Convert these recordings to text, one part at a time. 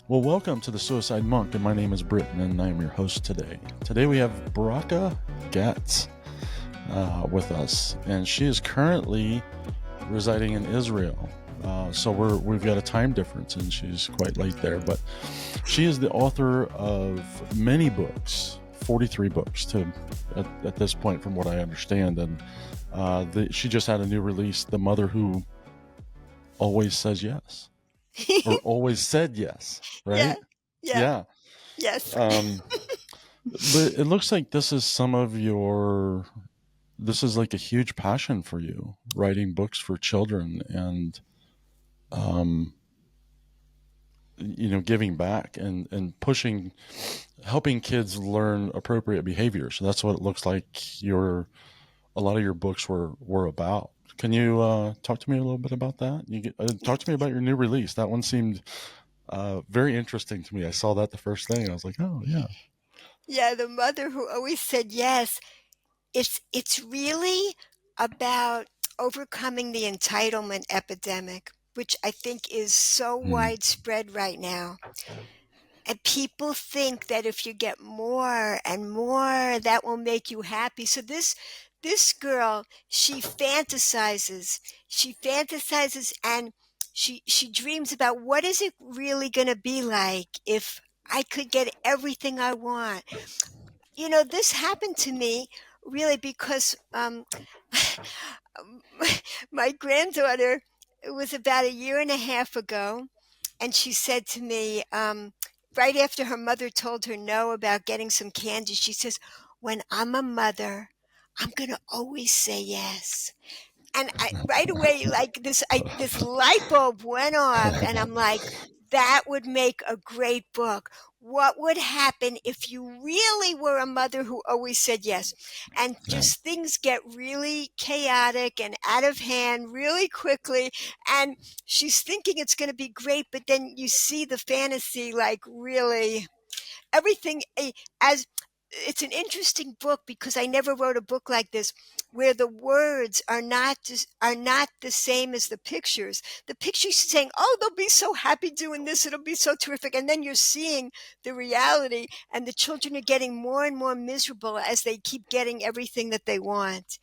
Well, welcome to the Suicide Monk, and my name is Britton, and I am your host today. Today we have Bracha Goetz with us, and she is currently residing in Israel. So we've got a time difference, and she's quite late there. But she is the author of many books, 43 books at this point, from what I understand. And she just had a new release, "The Mother Who Always Says Yes," or always said yes, Yeah, right? yeah, Yeah. yes. Um, but it looks like this is like a huge passion for you, writing books for children and, um, giving back and helping kids learn appropriate behavior. So that's what it looks like a lot of your books were about. Can you talk to me a little bit about that? Talk to me about your new release. That one seemed very interesting to me. I saw that the first thing. I was like, oh yeah, Yeah, the mother who always said yes. It's really about overcoming the entitlement epidemic, which I think is so hmm. widespread right now. And people think that if you get more and more, that will make you happy. So this girl, she fantasizes and she dreams about what is it really going to be like if I could get everything I want. This happened to me really because my granddaughter, it was about a year and a half ago, and she said to me, right after her mother told her no about getting some candy, she says, "When I'm a mother, I'm going to always say yes." And I right away, like this light bulb went off, and I'm like, that would make a great book. What would happen if you really were a mother who always said yes? And Yeah, just things get really chaotic and out of hand really quickly. And she's thinking it's going to be great, but then you see the fantasy like really everything as it's an interesting book because I never wrote a book like this where the words are not the same as the pictures. The pictures saying, "Oh, they'll be so happy doing this; it'll be so terrific," and then you're seeing the reality, and the children are getting more and more miserable as they keep getting everything that they want.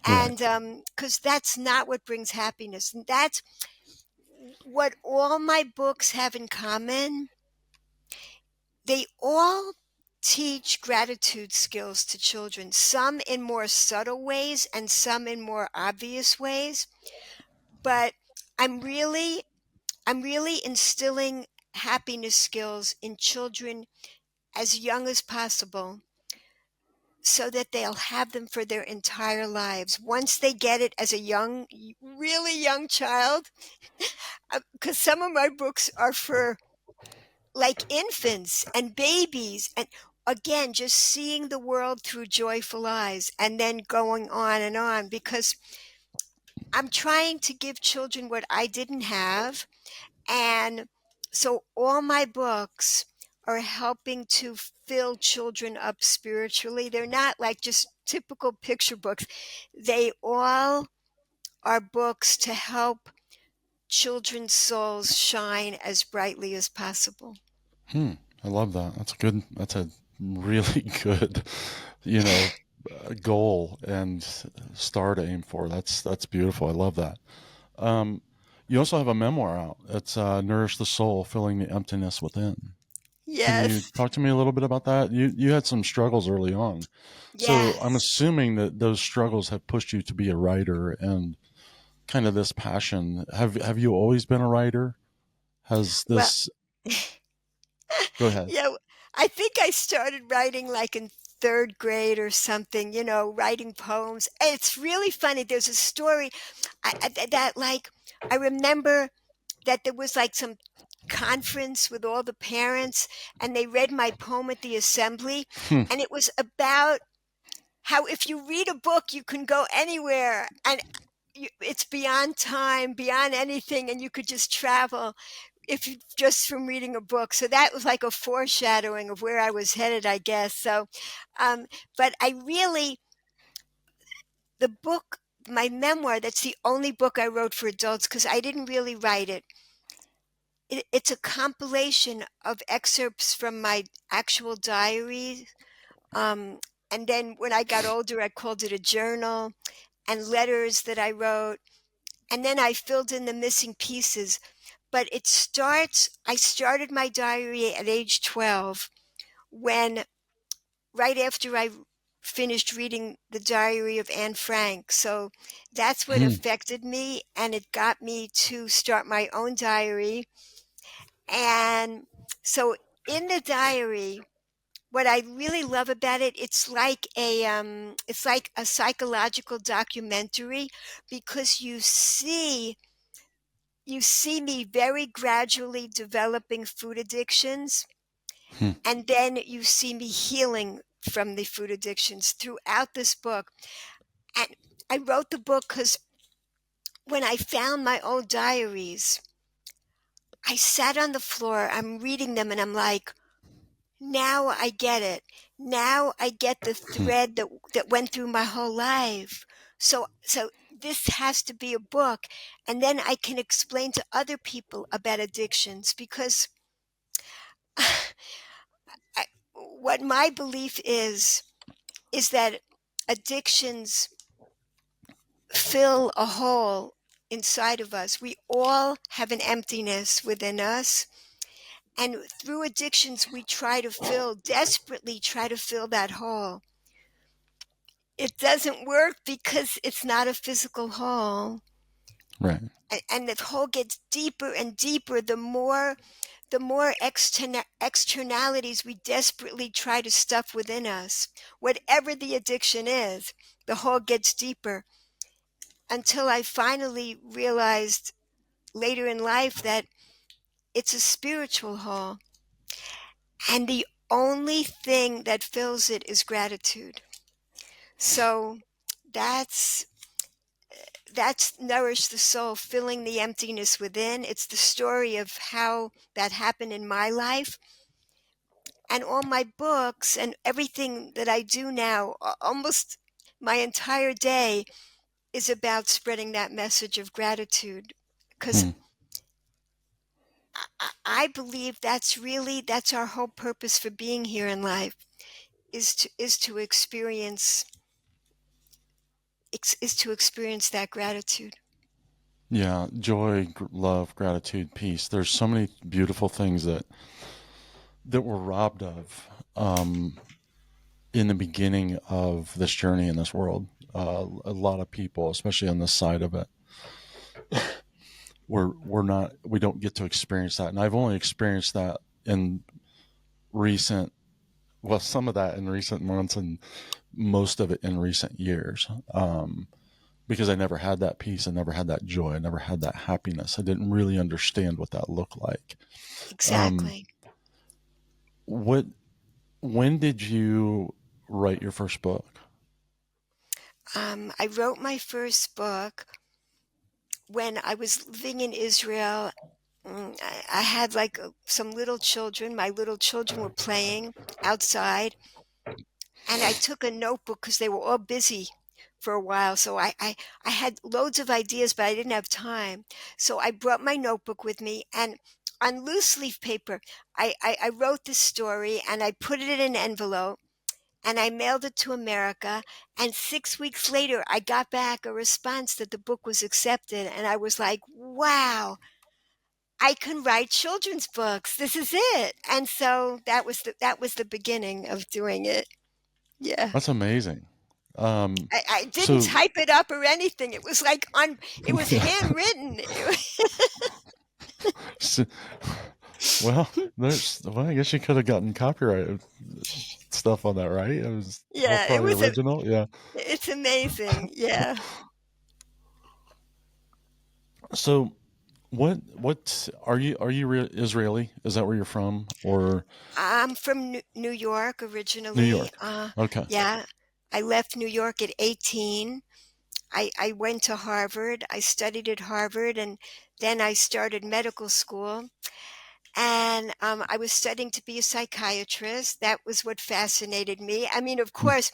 right. And because that's not what brings happiness, and that's what all my books have in common. They all teach gratitude skills to children, some in more subtle ways and some in more obvious ways. But I'm really, I'm really instilling happiness skills in children as young as possible so that they'll have them for their entire lives. Once they get it as a young, really young child, because some of my books are for like infants and babies, and again just seeing the world through joyful eyes and then going on because I'm trying to give children what I didn't have. And so all my books are helping to fill children up spiritually. They're not like just typical picture books. They all are books to help children's souls shine as brightly as possible. Hmm. I love that. That's a really good, you know, goal and star to aim for. That's beautiful. I love that. Um, you also have a memoir out. It's "Nourish the Soul: Filling the Emptiness Within." Can you Yes. talk to me a little bit about that? You had some struggles early on, so I'm Yes. assuming that those struggles have pushed you to be a writer and kind of this passion. Have you always been a writer? Has Well, this? Go ahead. yeah, I think I started writing like in third grade or something, writing poems. It's really funny. There's a story that, like, I remember that there was like some conference with all the parents, and they read my poem at the assembly. Hmm. And it was about how if you read a book, you can go anywhere. And it's beyond time, beyond anything, and you could just travel if you just from reading a book. So that was like a foreshadowing of where I was headed, I guess. So, um, but the book, my memoir, that's the only book I wrote for adults because I didn't really write it. it's a compilation of excerpts from my actual diary. Um, and then when I got older, I called it a journal, and letters that I wrote. And then I filled in the missing pieces. But I started my diary at age 12 when, right after I finished reading the diary of Anne Frank. So that's what Hmm. affected me, and it got me to start my own diary. And so in the diary, what I really love about it, it's like a psychological documentary, because you see me very gradually developing food addictions, Hmm. and then you see me healing from the food addictions throughout this book. And I wrote the book because when I found my old diaries, I sat on the floor, I'm reading them, and I'm like, now I get it. Now I get the Hmm. thread that went through my whole life. So this has to be a book, and then I can explain to other people about addictions, because what my belief is that addictions fill a hole inside of us. We all have an emptiness within us. And through addictions, we desperately try to fill that hole. It doesn't work because it's not a physical hole. Right. And the hole gets deeper and deeper the more externalities we desperately try to stuff within us. Whatever the addiction is, the hole gets deeper, until I finally realized later in life that it's a spiritual hole. And the only thing that fills it is gratitude. So that's that's Nourish the Soul, filling the emptiness within. It's the story of how that happened in my life. And all my books and everything that I do now, almost my entire day, is about spreading that message of gratitude. Because Hmm. I believe that's our whole purpose for being here in life, is to experience that gratitude. Yeah, joy, love, gratitude, peace. There's so many beautiful things that we're robbed of in the beginning of this journey in this world. A lot of people, especially on this side of it, we don't get to experience that. And I've only experienced that in recent, well, some of that in recent months, and most of it in recent years. Because I never had that peace, I never had that joy, I never had that happiness. I didn't really understand what that looked like. Um, Exactly. what When did you write your first book? I wrote my first book when I was living in Israel. I had like some little children. My little children were playing outside, and I took a notebook because they were all busy for a while. So I had loads of ideas, but I didn't have time. So I brought my notebook with me, and on loose leaf paper, I wrote this story, and I put it in an envelope, and I mailed it to America. And 6 weeks later, I got back a response that the book was accepted. And I was like, wow, I can write children's books. This is it. And so that was the beginning of doing it. Yeah. That's amazing. Um, I didn't so, type it up or anything. It was like it was yeah, handwritten. so, well, I guess you could have gotten copyright stuff on that, right? It was all Yeah, probably original. Yeah. it's amazing. Yeah. So, what are you Israeli? Is that where you're from, or I'm from New York New originally. York? Okay. Yeah. I left New York at 18. I went to Harvard. I studied at Harvard, and then I started medical school. And I was studying to be a psychiatrist. That was what fascinated me. I mean, of Hmm. course,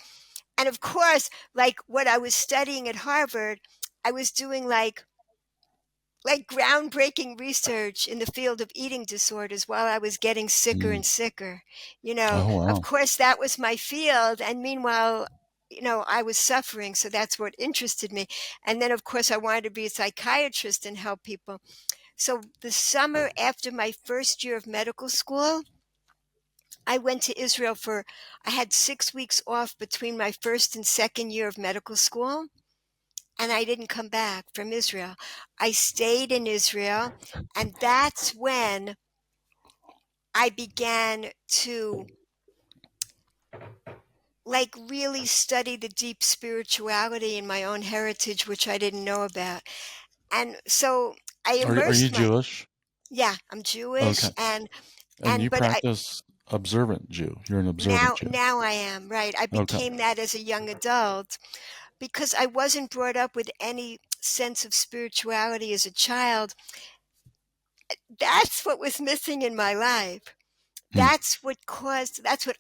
and of course, like what I was studying at Harvard, I was doing like like groundbreaking research in the field of eating disorders while I was getting sicker Mm. and sicker. You know, Oh of wow. course, that was my field. And meanwhile, I was suffering. So that's what interested me. And then, of course, I wanted to be a psychiatrist and help people. So the summer after my first year of medical school, I went to Israel I had 6 weeks off between my first and second year of medical school. And I didn't come back from Israel. I stayed in Israel, and that's when I began to like really study the deep spirituality in my own heritage, which I didn't know about. And so I Are you immersed my Jewish? yeah, I'm Jewish, Okay. and And you but I practice observant Jew. You're an observant now Jew. now I am, right. I Okay. became that as a young adult because I wasn't brought up with any sense of spirituality as a child. That's what was missing in my life. Hmm. That's what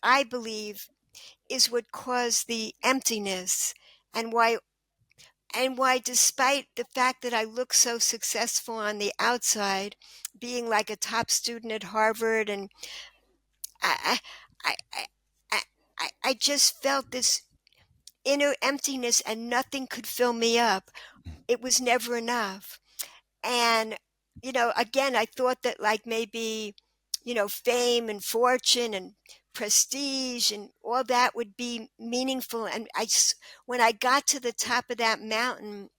I believe is what caused the emptiness, and why despite the fact that I look so successful on the outside, being like a top student at Harvard, and I I I I just felt this inner emptiness and nothing could fill me up. It was never enough. And, again, I thought that like maybe, fame and fortune and prestige and all that would be meaningful. And when I got to the top of that mountain,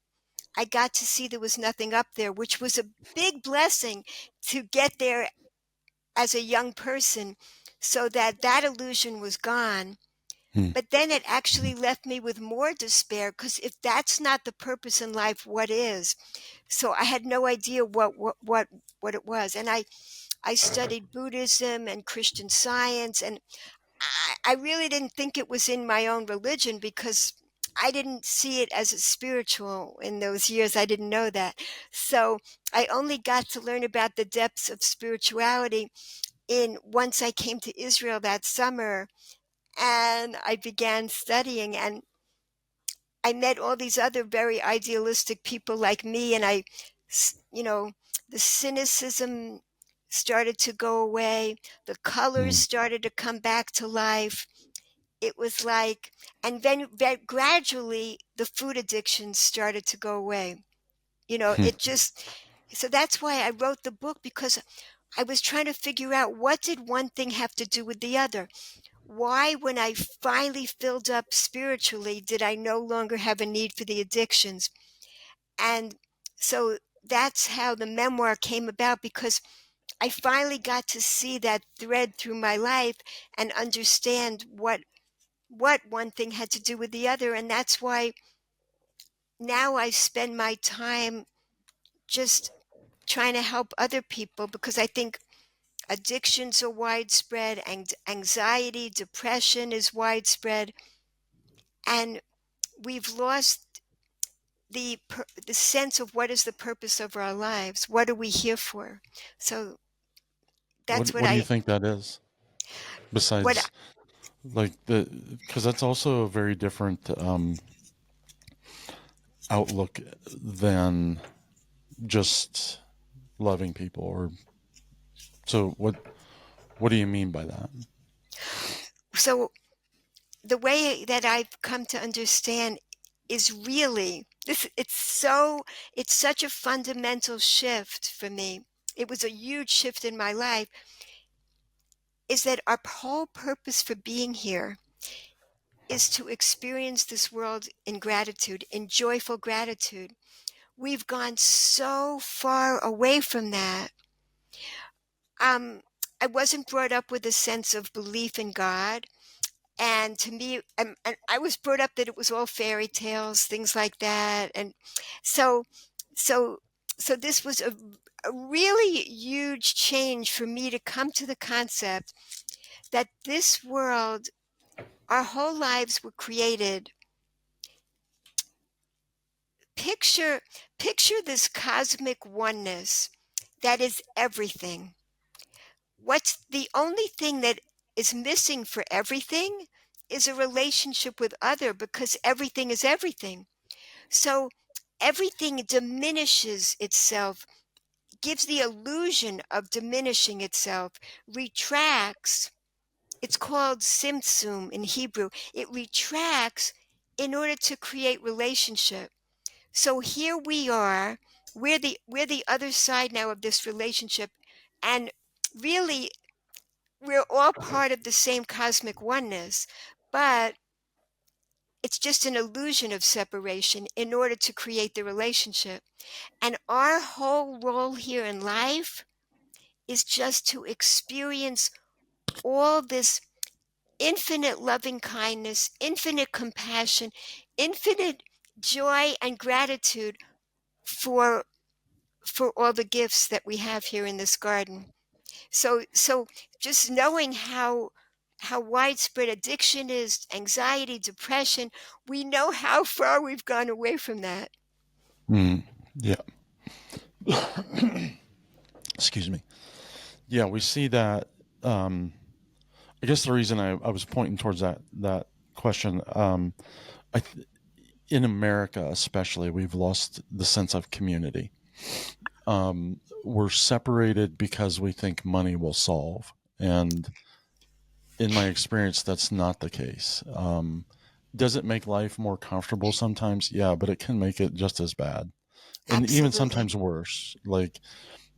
I got to see there was nothing up there, which was a big blessing to get there as a young person so that illusion was gone. Hmm. But then it actually left me with more despair because if that's not the purpose in life, what is? So I had no idea what it was. And I studied Buddhism and Christian Science, and I really didn't think it was in my own religion because I didn't see it as a spiritual in those years. I didn't know that. So I only got to learn about the depths of spirituality in once I came to Israel that summer and I began studying, and I met all these other very idealistic people like me, and you know, the cynicism started to go away. The colors Hmm. started to come back to life. It was like, and then gradually the food addiction started to go away. Hmm. So that's why I wrote the book, because I was trying to figure out what did one thing have to do with the other. Why, when I finally filled up spiritually, did I no longer have a need for the addictions? And so that's how the memoir came about, because I finally got to see that thread through my life and understand what one thing had to do with the other. And that's why now I spend my time just trying to help other people, because I think addictions are widespread, anxiety, depression is widespread, and we've lost the sense of what is the purpose of our lives. What are we here for? So that's What do you think that is? what Besides, like the, because that's also a very different outlook than just loving people. Or so what do you mean by that? so the way that I've come to understand is really this. It's such a fundamental shift for me. It was a huge shift in my life. Is that our whole purpose for being here is to experience this world in gratitude, in joyful gratitude. We've gone so far away from that. Um, I wasn't brought up with a sense of belief in God. And to me, and I was brought up that it was all fairy tales, things like that. And so, so, so this was a really huge change for me to come to the concept that this world, our whole lives were created. Picture, picture this cosmic oneness that is everything. What's the only thing that is missing for everything is a relationship with other, because everything is everything. So everything diminishes itself, gives the illusion of diminishing itself, retracts. It's called simtsum in Hebrew. It retracts in order to create relationship. So here we are, we're the other side now of this relationship, and really we're all part of the same cosmic oneness, but it's just an illusion of separation in order to create the relationship. And our whole role here in life is just to experience all this infinite loving kindness, infinite compassion, infinite joy and gratitude for all the gifts that we have here in this garden. So just knowing how widespread addiction is, anxiety, depression, we know how far we've gone away from that. Yeah. Excuse me. Yeah, we see that. I guess the reason I was pointing towards that question, I in America especially, we've lost the sense of community. We're separated because we think money will solve, and in my experience, that's not the case. Does it make life more comfortable sometimes? Yeah, but it can make it just as bad, and even Absolutely. sometimes worse. Like,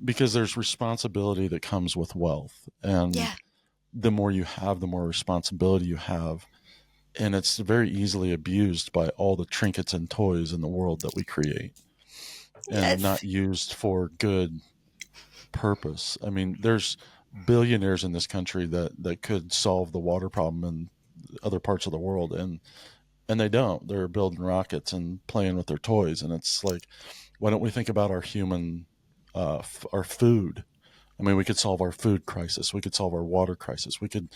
because there's responsibility that comes with wealth, and Yeah. the more you have, the more responsibility you have, and it's very easily abused by all the trinkets and toys in the world that we create and Yes. not used for good purpose. I mean, there's billionaires in this country that could solve the water problem in other parts of the world, and they don't. They're building rockets and playing with their toys, and it's like, why don't we think about our human our food? I mean, we could solve our food crisis, we could solve our water crisis, we could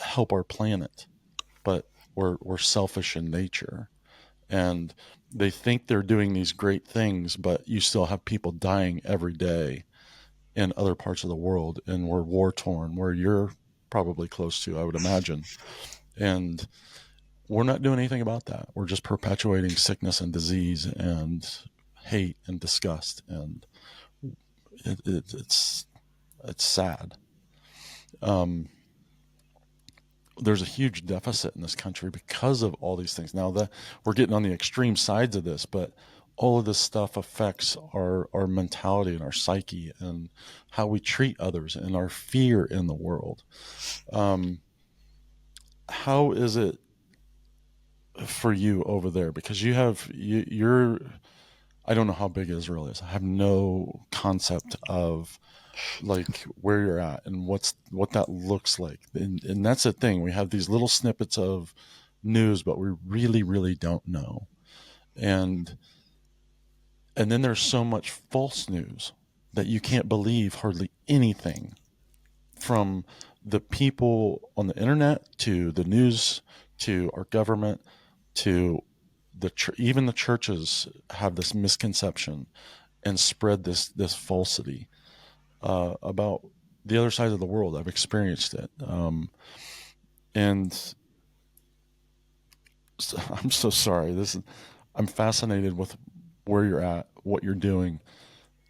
help our planet, but we're selfish in nature, and they think they're doing these great things, but you still have people dying every day in other parts of the world, and we're war torn, where you're probably close to, I would imagine. And we're not doing anything about that. We're just perpetuating sickness and disease and hate and disgust, and it's sad. Um, there's a huge deficit in this country because of all these things. Now that we're getting on the extreme sides of this, but all of this stuff affects our mentality and our psyche and how we treat others and our fear in the world. Um, how is it for you over there? Because you're I don't know how big Israel is. I have no concept of like where you're at and what that looks like. And that's the thing. We have these little snippets of news, but we really don't know. And then there's so much false news that you can't believe hardly anything, from the people on the internet to the news to our government to even the churches have this misconception and spread this falsity about the other side of the world. I've experienced it, and I'm so sorry. I'm fascinated with where you're at, what you're doing,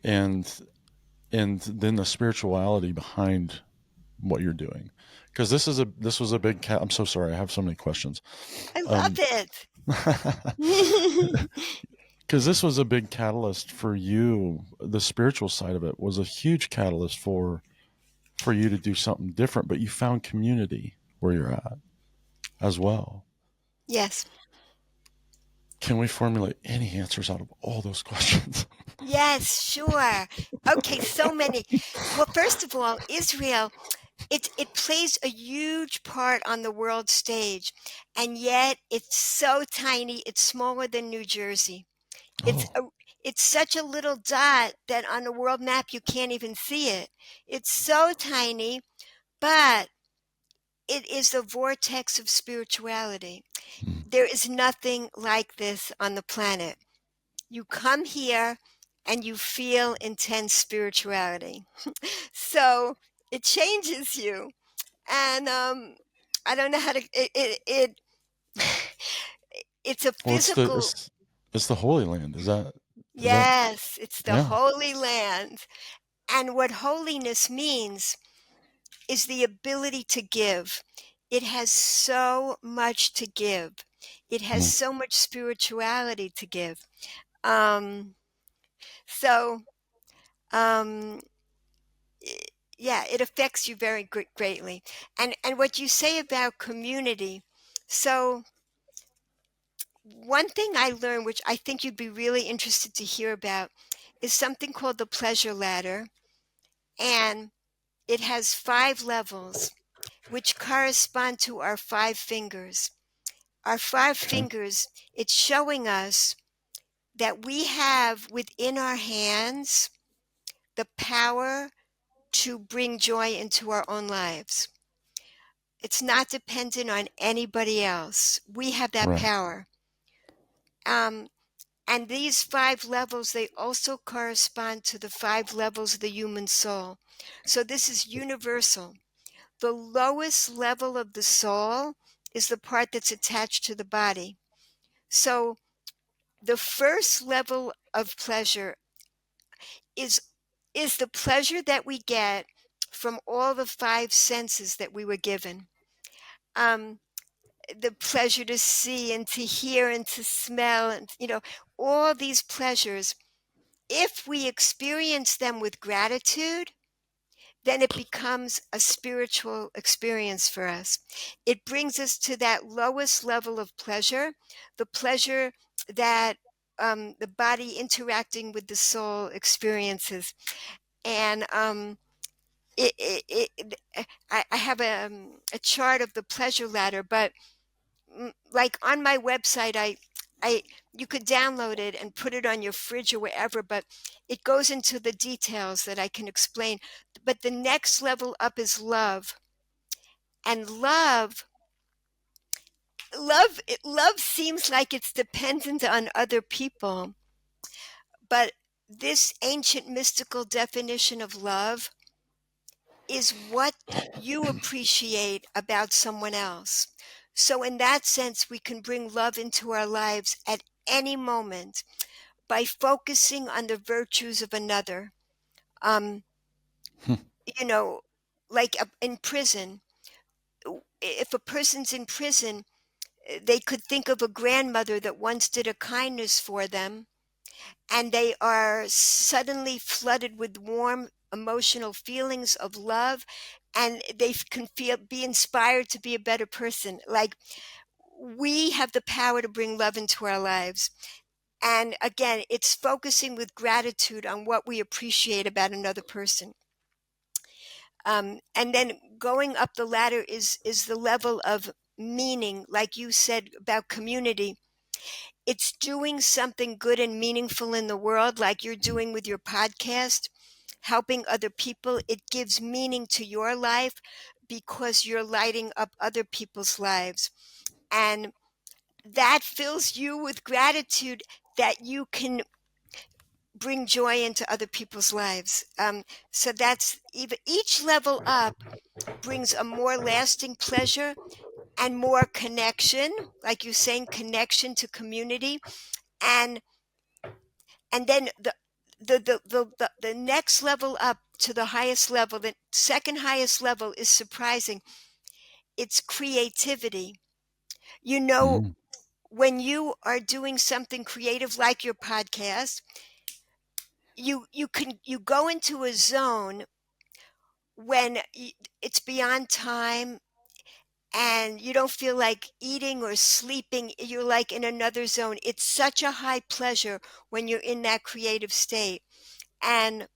and then the spirituality behind what you're doing. Because this was a big I'm so sorry. I have so many questions. I love Um, it. because this was a big catalyst for you. The spiritual side of it was a huge catalyst for you to do something different, but you found community where you're at as well. Yes. Can we formulate any answers out of all those questions? Yes, sure. Okay, so many. Well, first of all, Israel, it plays a huge part on the world stage, and yet it's so tiny. It's smaller than New Jersey. It's Oh, a, it's such a little dot that on a world map you can't even see it. It's so tiny, but it is the vortex of spirituality. There is nothing like this on the planet. You come here and you feel intense spirituality. So it changes you. And I don't know how to, it's a well, physical. It's the Holy Land. Is that, Yes, it's the yeah. Holy Land. And what holiness means is the ability to give. It has so much to give. It has Mm, so much spirituality to give. Um, so, um, yeah, it affects you very greatly. And what you say about community. So, one thing I learned, which I think you'd be really interested to hear about, is something called the pleasure ladder. And it has 5 levels, which correspond to our 5 fingers. Our five okay. fingers, it's showing us that we have within our hands the power to bring joy into our own lives. It's not dependent on anybody else. We have that Right. power. Um, and these 5 levels, they also correspond to the 5 levels of the human soul. So this is universal. The lowest level of the soul is the part that's attached to the body. So the first level of pleasure is is the pleasure that we get from all the 5 senses that we were given. Um, the pleasure to see and to hear and to smell, and all these pleasures. If we experience them with gratitude, then it becomes a spiritual experience for us. It brings us to that lowest level of pleasure, the pleasure that the body interacting with the soul experiences. And I have a chart of the pleasure ladder, but like on my website, I you could download it and put it on your fridge or wherever, but it goes into the details that I can explain. But the next level up is love. And love seems like it's dependent on other people, but this ancient mystical definition of love is what you appreciate about someone else. So in that sense, we can bring love into our lives at any moment by focusing on the virtues of another. Um, Hmm. you know, like in prison, if a person's in prison, they could think of a grandmother that once did a kindness for them, and they are suddenly flooded with warm emotional feelings of love, and they can be inspired to be a better person. Like, we have the power to bring love into our lives. And again, it's focusing with gratitude on what we appreciate about another person. And then going up the ladder is the level of meaning, like you said about community. It's doing something good and meaningful in the world, like you're doing with your podcast, helping other people. It gives meaning to your life because you're lighting up other people's lives. And that fills you with gratitude that you can bring joy into other people's lives. So that's even each level up brings a more lasting pleasure and more connection, like you're saying, connection to community. And and then the next level up to the highest level, the second highest level, is surprising. It's creativity. You know, Mm, when you are doing something creative like your podcast, you go into a zone when it's beyond time and you don't feel like eating or sleeping. You're like in another zone. It's such a high pleasure when you're in that creative state. And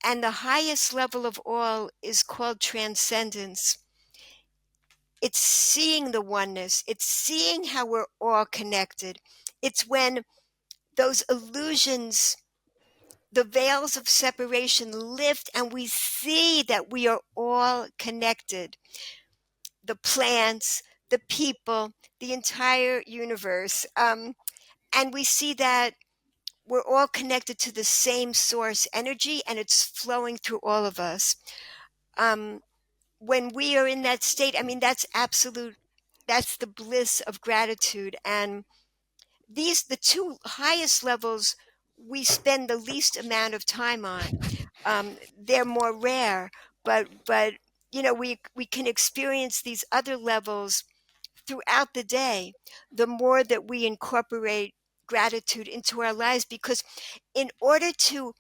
And the highest level of all is called transcendence. It's seeing the oneness. It's seeing how we're all connected. It's when those illusions, the veils of separation lift and we see that we are all connected. The plants, the people, the entire universe. And we see that we're all connected to the same source energy and it's flowing through all of us. Um, when we are in that state, I mean, that's the bliss of gratitude. And the two highest levels we spend the least amount of time on. They're more rare, but we can experience these other levels throughout the day. The more that we incorporate gratitude into our lives, because in order to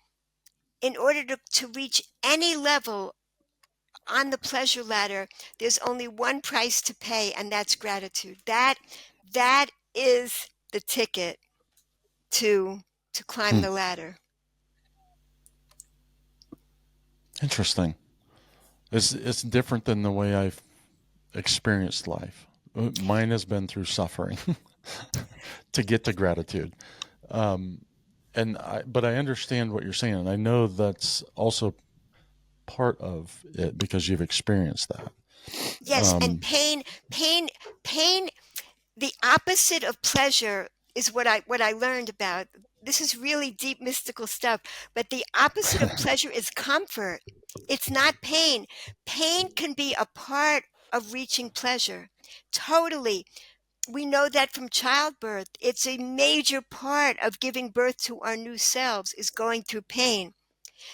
to reach any level on the pleasure ladder, there's only one price to pay, and that's gratitude. That is the ticket to climb Hmm. the ladder. Interesting. It's different than the way I've experienced life. Mine has been through suffering to get to gratitude. Um, but I understand what you're saying, and I know that's also part of it because you've experienced that. Yes, and Um, pain, the opposite of pleasure is what I learned about. This is really deep mystical stuff, but the opposite of pleasure is comfort. It's not pain. Pain can be a part of reaching pleasure. Totally. We know that from childbirth. It's a major part of giving birth to our new selves is going through pain.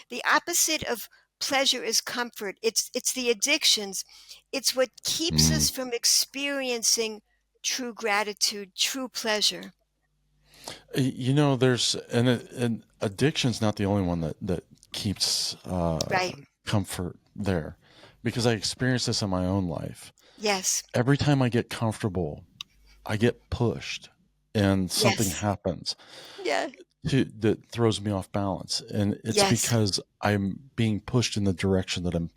The opposite of pleasure is comfort. It's the addictions. It's what keeps mm. us from experiencing true gratitude, true pleasure. There's and addiction's not the only one that keeps Right. comfort there, because I experience this in my own life. Yes. Every time I get comfortable, I get pushed, and something Yes. happens Yeah. that throws me off balance, and it's Yes. because I'm being pushed in the direction that I'm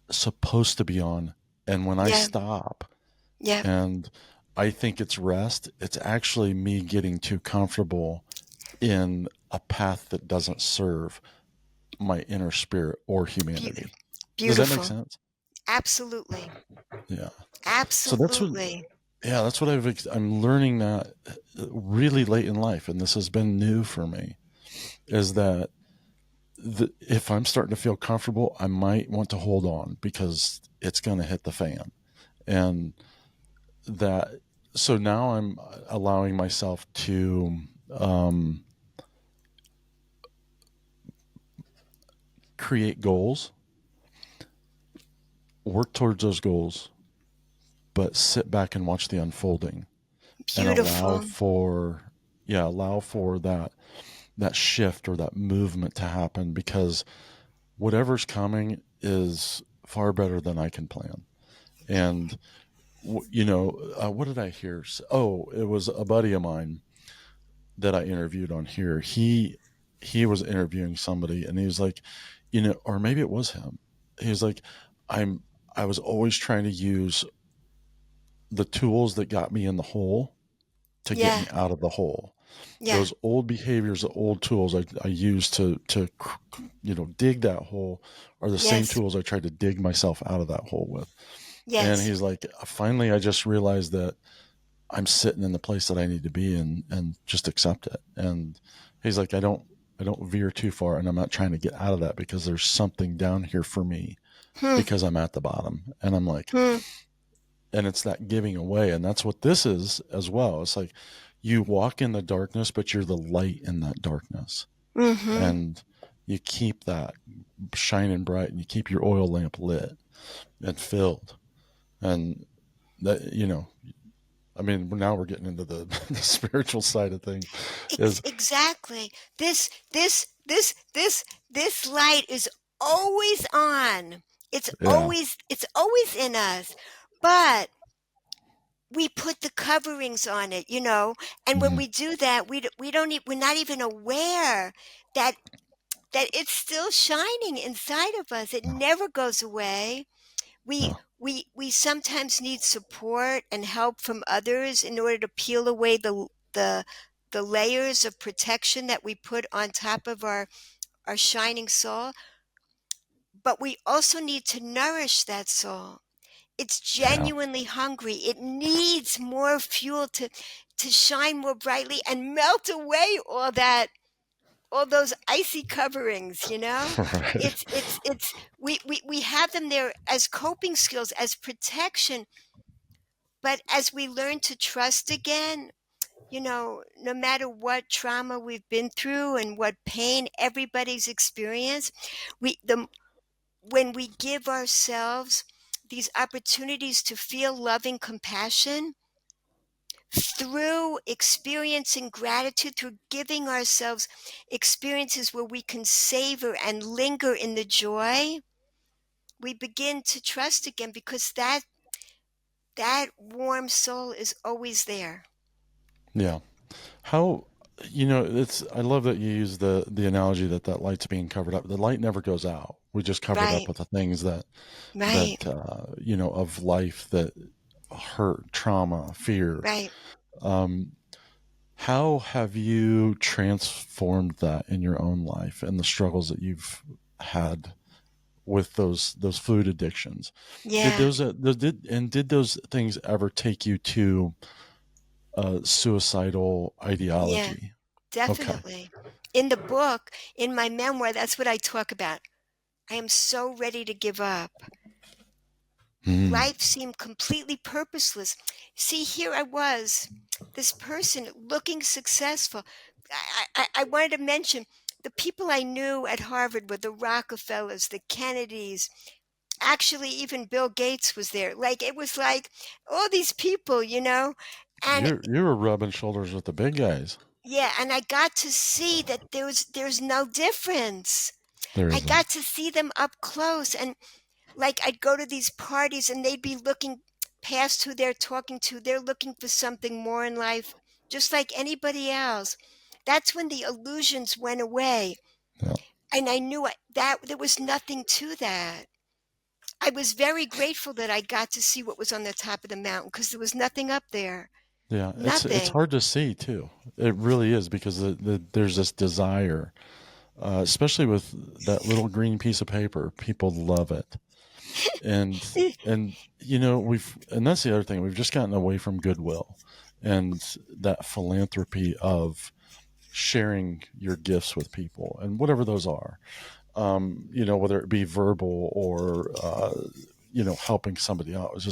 supposed to be on, and when I Yeah. stop Yeah. and I think it's rest, it's actually me getting too comfortable in a path that doesn't serve my inner spirit or Be- humanity. Does that make beautiful. sense? Absolutely. Yeah. So that's what, Absolutely. yeah, that's what I'm learning that really late in life, and this has been new for me, is that if I'm starting to feel comfortable, I might want to hold on because it's going to hit the fan. And that, so now I'm allowing myself to um, create goals, work towards those goals, but sit back and watch the unfolding and allow Beautiful. for, yeah, allow for that shift or that movement to happen, because whatever's coming is far better than I can plan. And what did I hear? Oh, it was a buddy of mine that I interviewed on here. He was interviewing somebody, and he was like, or maybe it was him. He was like, I'm I was always trying to use the tools that got me in the hole to get Yeah. me out of the hole. Yeah. Those old behaviors, the old tools I used to dig that hole, are the same Yes. tools I tried to dig myself out of that hole with. And Yes. he's like, finally, I just realized that I'm sitting in the place that I need to be in, and just accept it. And he's like, I don't veer too far, and I'm not trying to get out of that because there's something down here for me Hmm. because I'm at the bottom. And I'm like, Hmm. and it's that giving away. And that's what this is as well. It's like you walk in the darkness, but you're the light in that darkness. Mm-hmm. And you keep that shining bright, and you keep your oil lamp lit and filled. And that, I mean, now we're getting into the spiritual side of things. Is Exactly. This light is always on. Yeah, It's always in us. But we put the coverings on it, and when mhm, we do that, we don't we're not even aware that it's still shining inside of us. It yeah, never goes away. We yeah, we sometimes need support and help from others in order to peel away the layers of protection that we put on top of our shining soul. But we also need to nourish that soul. It's yeah. genuinely hungry. It needs more fuel to shine more brightly and melt away all those icy coverings. Right. It's we have them there as coping skills, as protection. But as we learn to trust again, no matter what trauma we've been through and what pain everybody's experienced, when we give ourselves these opportunities to feel loving compassion through experiencing gratitude, through giving ourselves experiences where we can savor and linger in the joy, we begin to trust again, because that warm soul is always there. Yeah. How, it's, I love that you use the analogy that light's being covered up. The light never goes out. We just cover it up Right, with the things right, of life that hurt, trauma, fear. right. Um, how have you transformed that in your own life and the struggles that you've had with those food addictions? Did Yeah, did those things ever take you to a suicidal yeah, ideology? Okay. definitely. In the book, in my memoir, that's what I talk about. I am so ready to give up. Mm. Life seemed completely purposeless. See, here I was, this person looking successful. I wanted to mention the people I knew at Harvard were the Rockefellers, the Kennedys. Actually, even Bill Gates was there. Like, it was like all these people. And You were rubbing shoulders with the big guys. yeah, and I got to see that there's no difference. There I isn't. got to see them up close, and like I'd go to these parties and they'd be looking past who they're talking to. They're looking for something more in life, just like anybody else. That's when the illusions went away. Yeah. And I knew that there was nothing to that. I was very grateful that I got to see what was on the top of the mountain, because there was nothing up there. Yeah, it's Nothing. hard to see too. It really is, because there's this desire, especially with that little green piece of paper. People love it, and and that's the other thing. We've just gotten away from goodwill and that philanthropy of sharing your gifts with people, and whatever those are. Whether it be verbal or helping somebody out. It's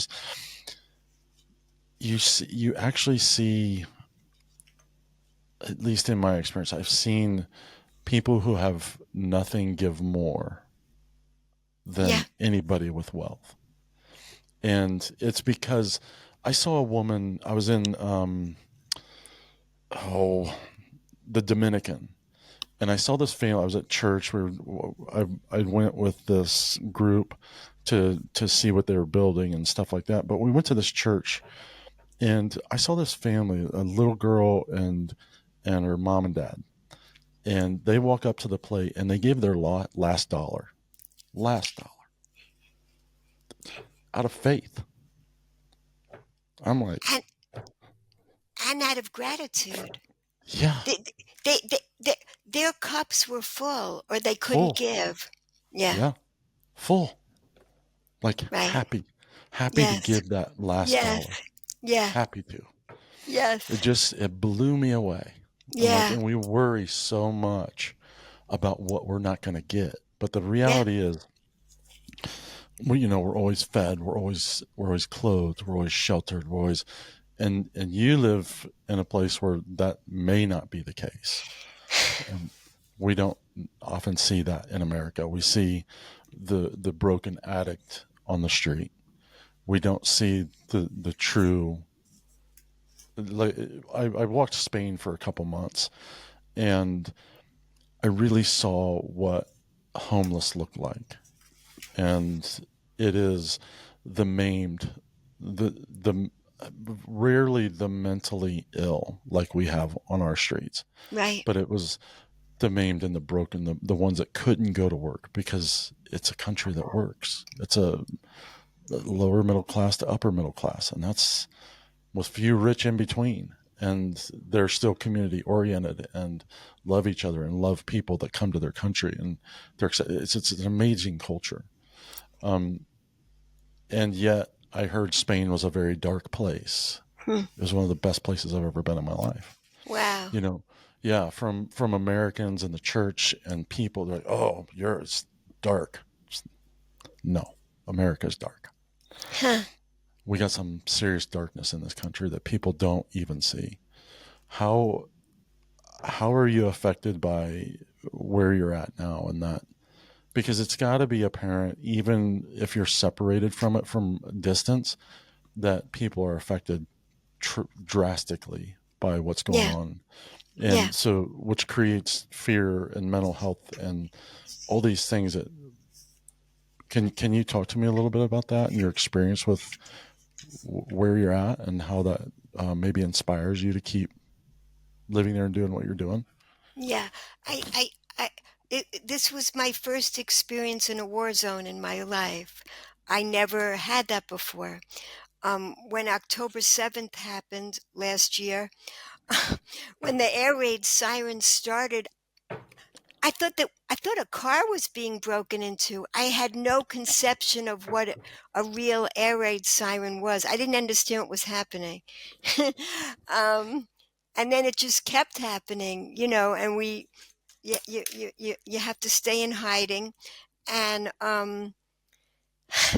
just you actually see, at least in my experience, I've seen people who have nothing give more Yeah, than anybody with wealth. And it's because I saw a woman, I was in, the Dominican, and I saw this family. I was at church where I went with this group to see what they were building and stuff like that. But we went to this church, and I saw this family, a little girl and her mom and dad, and they walk up to the plate and they give their last dollar out of faith. I'm like, and out of gratitude. yeah, They, they, their cups were full, or they couldn't full, give. Yeah, yeah, full, like right. happy to Yes, give that last yes, dollar, yeah, happy to. yes, It blew me away. I'm like, yeah, and we worry so much about what we're not going to get, but the yeah, reality is, we're always fed, we're always clothed, we're always sheltered, we're always, and you live in a place where that may not be the case. And we don't often see that in America. We see the broken addict on the street. We don't see the true. Like, I walked Spain for a couple months, and I really saw what homeless looked like, and it is the maimed, the rarely the mentally ill like we have on our streets, right, but it was the maimed and the broken, the ones that couldn't go to work, because it's a country that works. It's a lower middle class to upper middle class, and that's with few rich in between. And they're still community oriented and love each other and love people that come to their country. And it's an amazing culture. Um, and yet, I heard Spain was a very dark place. hmm. It was one of the best places I've ever been in my life. Wow, You know, yeah, from Americans and the church and people, they're like, "Oh, it's dark." No, America's dark. huh. We got some serious darkness in this country that people don't even see. how how are you affected by where you're at now and that? Because it's got to be apparent, even if you're separated from it from distance, that people are affected drastically by what's going Yeah, on. yeah, And so, which creates fear and mental health and all these things that can you talk to me a little bit about that and your experience with where you're at and how that maybe inspires you to keep living there and doing what you're doing? yeah. I this was my first experience in a war zone in my life. I never had that before. When October 7th happened last year, when the air raid sirens started, I thought a car was being broken into. I had no conception of what a real air raid siren was. I didn't understand what was happening. um, and then it just kept happening, and you have to stay in hiding. And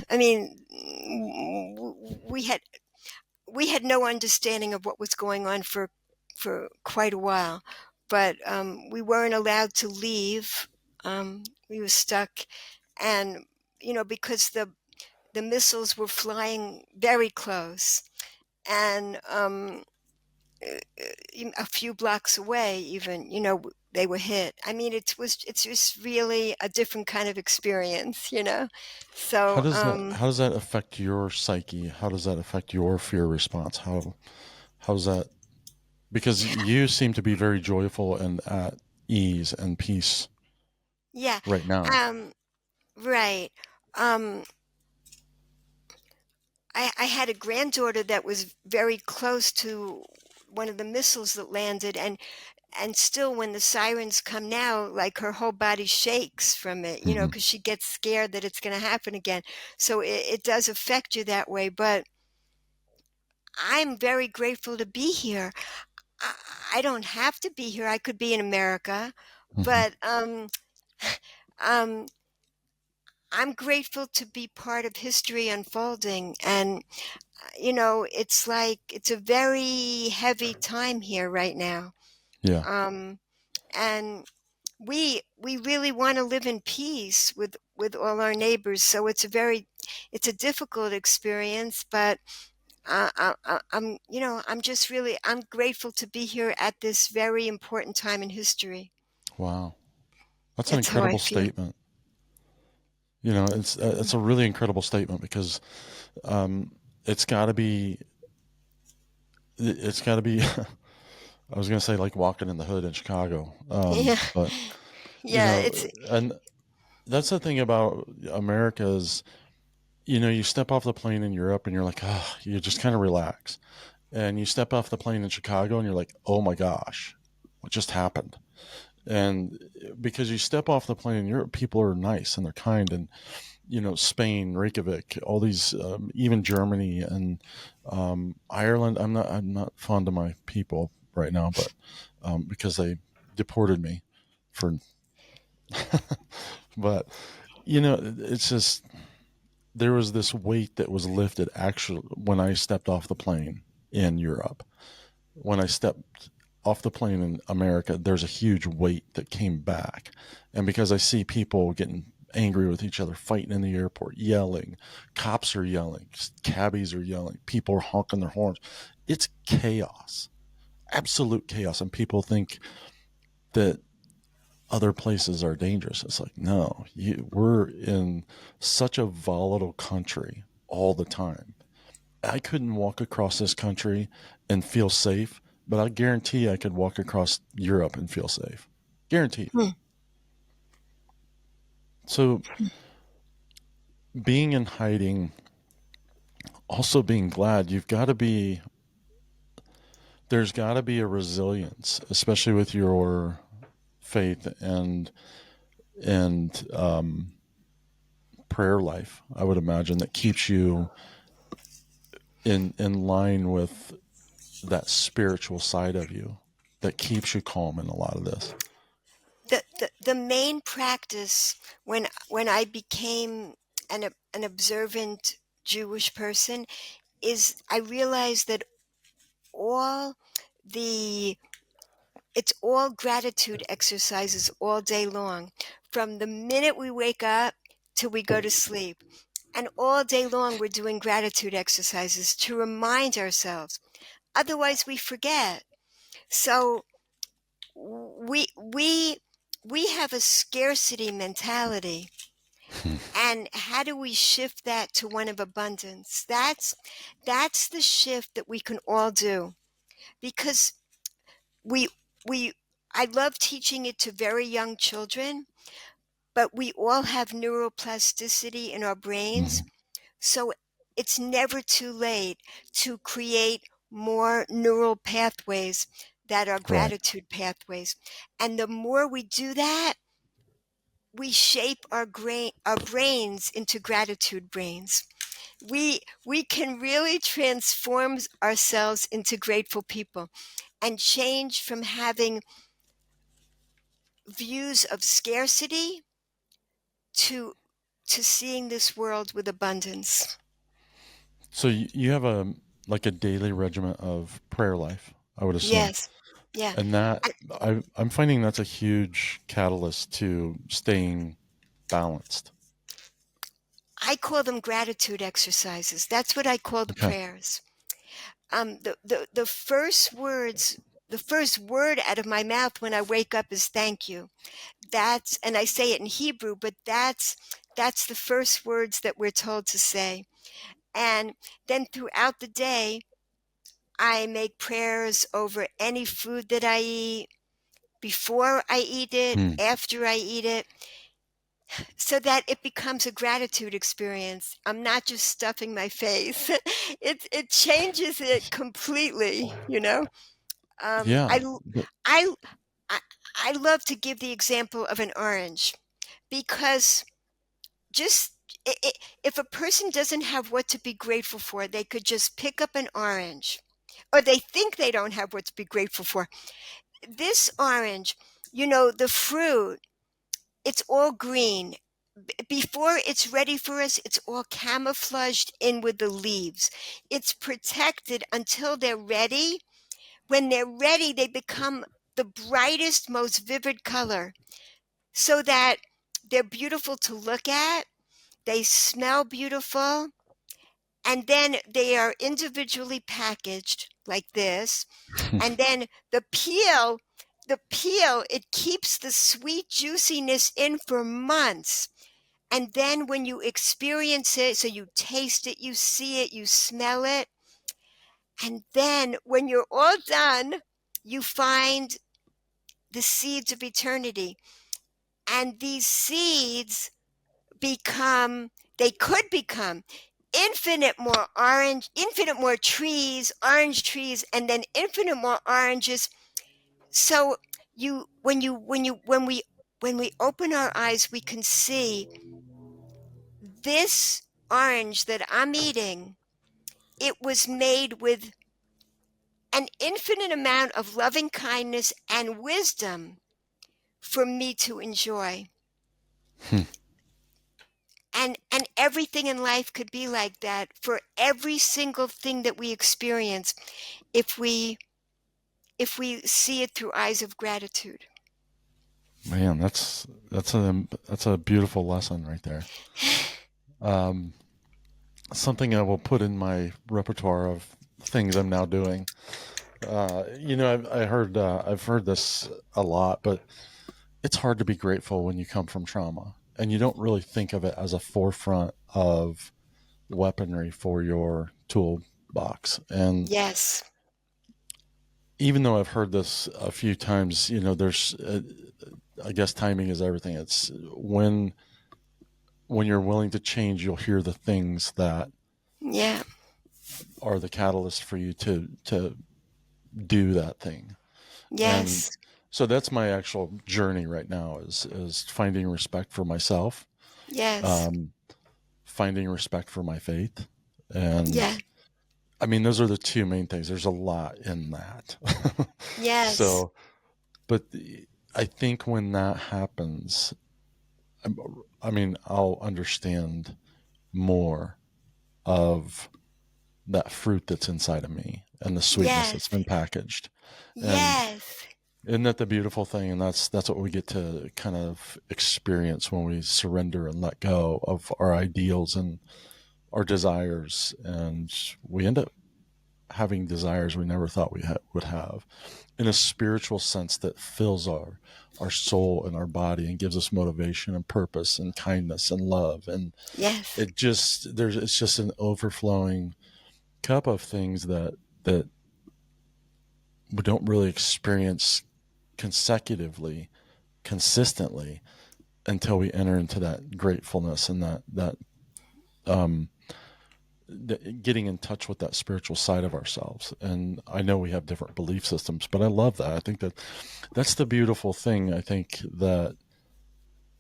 I mean, we had no understanding of what was going on for quite a while, but we weren't allowed to leave. We were stuck, and because the missiles were flying very close, and a few blocks away, even they were hit. I mean, it's just really a different kind of experience. How So does that affect your psyche? How does that affect your fear response? How's that? Because you seem to be very joyful and at ease and peace yeah, right now. um, right. Um, I had a granddaughter that was very close to one of the missiles that landed, and still when the sirens come now, like her whole body shakes from it, Hmm. because she gets scared that it's going to happen again. So it does affect you that way. But I'm very grateful to be here. I, I don't have to be here. I could be in America, Hmm. but um, I'm grateful to be part of history unfolding. And it's like it's a very heavy time here right now. Yeah. Um, and we really want to live in peace with all our neighbors. So it's a difficult experience, but I'm grateful to be here at this very important time in history. Wow. That's an That's how I incredible feel. statement. It's a really incredible statement because um, it's got to be it's got to be. I was gonna say like walking in the hood in Chicago, Yeah, but yeah. It's and that's the thing about America is you step off the plane in Europe and you're like, oh, you just kind of relax, and you step off the plane in Chicago and you're like, oh my gosh, what just happened? And because you step off the plane in Europe, people are nice and they're kind, and Spain, Reykjavik, all these, even Germany and Ireland. I'm not fond of my people right now, but because they deported me for, but it's just there was this weight that was lifted actually when I stepped off the plane in Europe. When I stepped off the plane in America, there's a huge weight that came back. And because I see people getting angry with each other, fighting in the airport, yelling, cops are yelling, cabbies are yelling, people are honking their horns. It's chaos, absolute chaos. And people think that other places are dangerous. It's like, no, we're in such a volatile country all the time. I couldn't walk across this country and feel safe, but I guarantee I could walk across Europe and feel safe. Guaranteed. hmm, So being in hiding, also being glad, there's got to be a resilience, especially with your faith and prayer life. I would imagine that keeps you in line with that spiritual side of you that keeps you calm in a lot of this. the main practice when I became an observant Jewish person is I realized that all the it's all gratitude exercises all day long, from the minute we wake up till we go to sleep. And all day long, we're doing gratitude exercises to remind ourselves. Otherwise, we forget. So we have a scarcity mentality. And how do we shift that to one of abundance? That's the shift that we can all do, because we we I love teaching it to very young children, but we all have neuroplasticity in our brains. Mhm. So it's never too late to create more neural pathways that are Right. gratitude pathways. And the more we do that, we shape our brains into gratitude brains. We can really transform ourselves into grateful people and change from having views of scarcity to seeing this world with abundance. So you have a daily regimen of prayer life, I would assume. Yes. Yeah. And that And I'm finding that's a huge catalyst to staying balanced. I call them gratitude exercises. That's what I call the Okay. prayers. The first word out of my mouth when I wake up is thank you. And I say it in Hebrew, but that's the first words that we're told to say. And then throughout the day, I make prayers over any food that I eat, before I eat it, Hmm. after I eat it, so that it becomes a gratitude experience. I'm not just stuffing my face. It changes it completely. Um, Yeah. I, I, I, I love to give the example of an orange, because just if a person doesn't have what to be grateful for, they could just pick up an orange, or they think they don't have what to be grateful for. This orange, the fruit, it's all green. Before it's ready for us, it's all camouflaged in with the leaves. It's protected until they're ready. When they're ready, they become the brightest, most vivid color, so that they're beautiful to look at. They smell beautiful. And then they are individually packaged like this. And then the peel, it keeps the sweet juiciness in for months. And then when you experience it, so you taste it, you see it, you smell it, and then when you're all done, you find the seeds of eternity. And these seeds they could become infinite more trees, orange trees, and then infinite more oranges. So when we open our eyes, we can see this orange that I'm eating. It was made with an infinite amount of loving kindness and wisdom for me to enjoy. Hmm. And everything in life could be like that for every single thing that we experience, if we see it through eyes of gratitude. Man, that's a beautiful lesson right there. Um, Something I will put in my repertoire of things I'm now doing. I've heard this a lot, but it's hard to be grateful when you come from trauma, and you don't really think of it as a forefront of weaponry for your toolbox. And Yes, even though I've heard this a few times, I guess timing is everything. It's when you're willing to change, you'll hear the things that yeah, are the catalyst for you to do that thing. And yes, so that's my actual journey right now is finding respect for myself, yes, um, finding respect for my faith, and yeah, I mean those are the two main things. There's a lot in that. yes, So, but I think when that happens, I mean I'll understand more of that fruit that's inside of me and the sweetness yes, that's been packaged. And Yes. isn't that the beautiful thing? And that's what we get to kind of experience when we surrender and let go of our ideals and our desires, and we end up having desires we never thought we would have, in a spiritual sense that fills our soul and our body and gives us motivation and purpose and kindness and love. And Yes. it's just an overflowing cup of things that we don't really experience consecutively, consistently, until we enter into that gratefulness and that um, getting in touch with that spiritual side of ourselves. And I know we have different belief systems, but I love that. I think that's the beautiful thing. I think that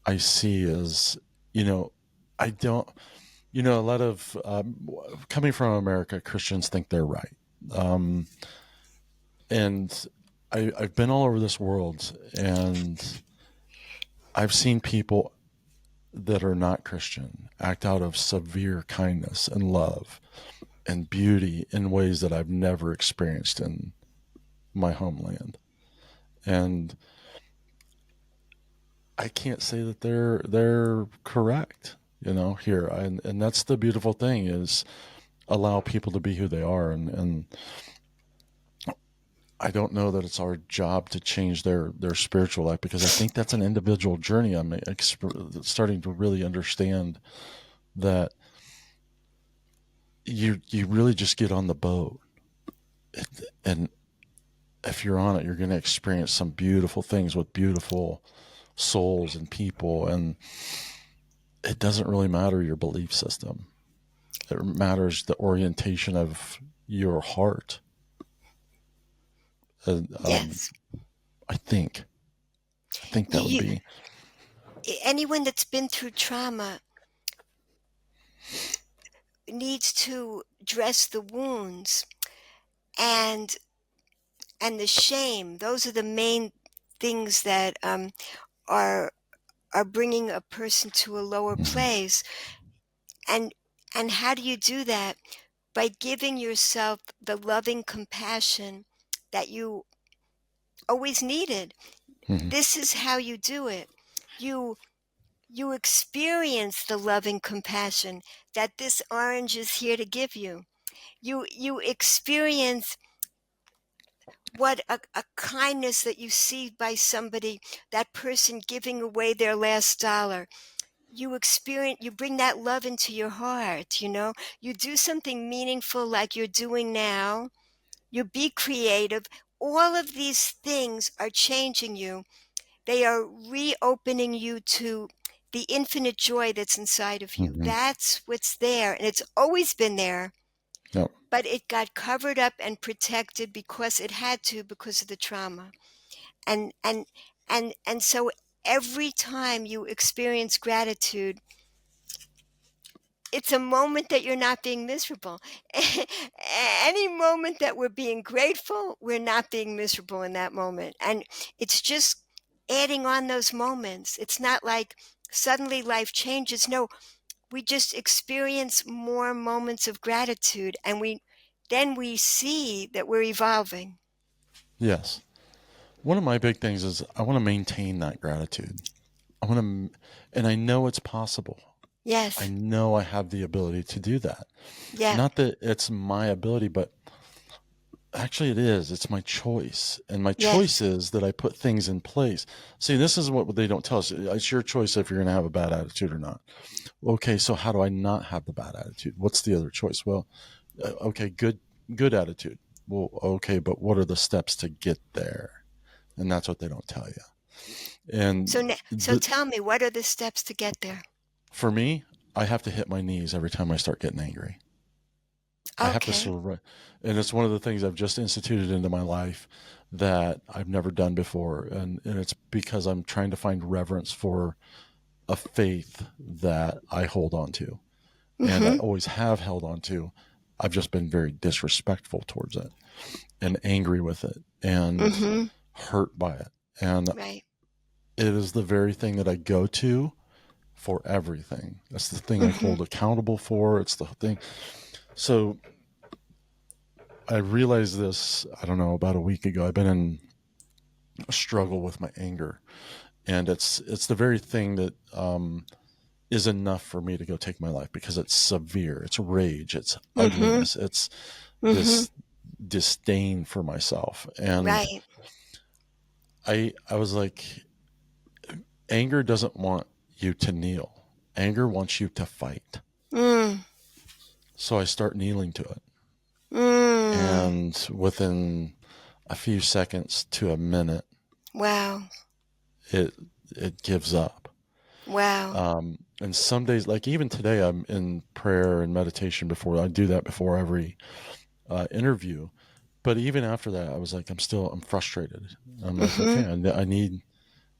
I see is, you know, I don't, a lot of coming from America, Christians think they're right. Um, and I've been all over this world, and I've seen people that are not Christian act out of severe kindness and love and beauty in ways that I've never experienced in my homeland. And I can't say that they're correct, here. And that's the beautiful thing, is allow people to be who they are. And I don't know that it's our job to change their spiritual life, because I think that's an individual journey. I'm starting to really understand that you really just get on the boat, and if you're on it, you're going to experience some beautiful things with beautiful souls and people. And it doesn't really matter your belief system. It matters the orientation of your heart. And, Yes. I think that would You, be. anyone that's been through trauma needs to dress the wounds and the shame. Those are the main things that are bringing a person to a lower Mhm. place. And how do you do that? By giving yourself the loving compassion that you always needed. Mhm. This is how you do it. You experience the loving compassion that this orange is here to give you. You experience what a kindness that you see by somebody, that person giving away their last dollar. You bring that love into your heart. You do something meaningful like you're doing now. You be creative. All of these things are changing you. They are reopening you to the infinite joy that's inside of you. Mhm. That's what's there, and it's always been there, Yep. but it got covered up and protected because it had to, because of the trauma. And so every time you experience gratitude, it's a moment that you're not being miserable. Any moment that we're being grateful, we're not being miserable in that moment. And it's just adding on those moments. It's not like suddenly life changes. No, we just experience more moments of gratitude, and then we see that we're evolving. Yes. One of my big things is I want to maintain that gratitude. I want to, and I know it's possible. I Yes. know I have the ability to do that. Yeah. Not that it's my ability, but actually it is. It's my choice. And my choice Yes. is that I put things in place. See, this is what they don't tell us. It's your choice if you're going to have a bad attitude or not. Okay, so how do I not have the bad attitude? What's the other choice? Well, okay, good attitude. Well, okay, but what are the steps to get there? And that's what they don't tell you. And So tell me, what are the steps to get there? for me, I have to hit my knees every time I start getting angry. I have to Okay. surrender. And it's one of the things I've just instituted into my life that I've never done before. And it's because I'm trying to find reverence for a faith that I hold on to. And I Mm-hmm. always have held on to. I've just been very disrespectful towards it and angry with it and Mm-hmm. hurt by it. And Right. it is the very thing that I go to for everything. That's the thing I Mm-hmm. hold accountable for. It's the thing. So I realized this, I don't know, about a week ago. I've been in a struggle with my anger, and it's the very thing that is enough for me to go take my life because it's severe. It's rage. It's Mm-hmm. ugliness. It's Mm-hmm. this disdain for myself. And Right. I was like, anger doesn't want you to kneel. Anger wants you to fight. Mm. So I start kneeling to it. Mm. And within a few seconds to a minute, Wow. it it gives up. Wow. And some days, like even today, I'm in prayer and meditation before I do that before every interview. But even after that, I was like, I'm frustrated. I'm like, Mm-hmm. okay,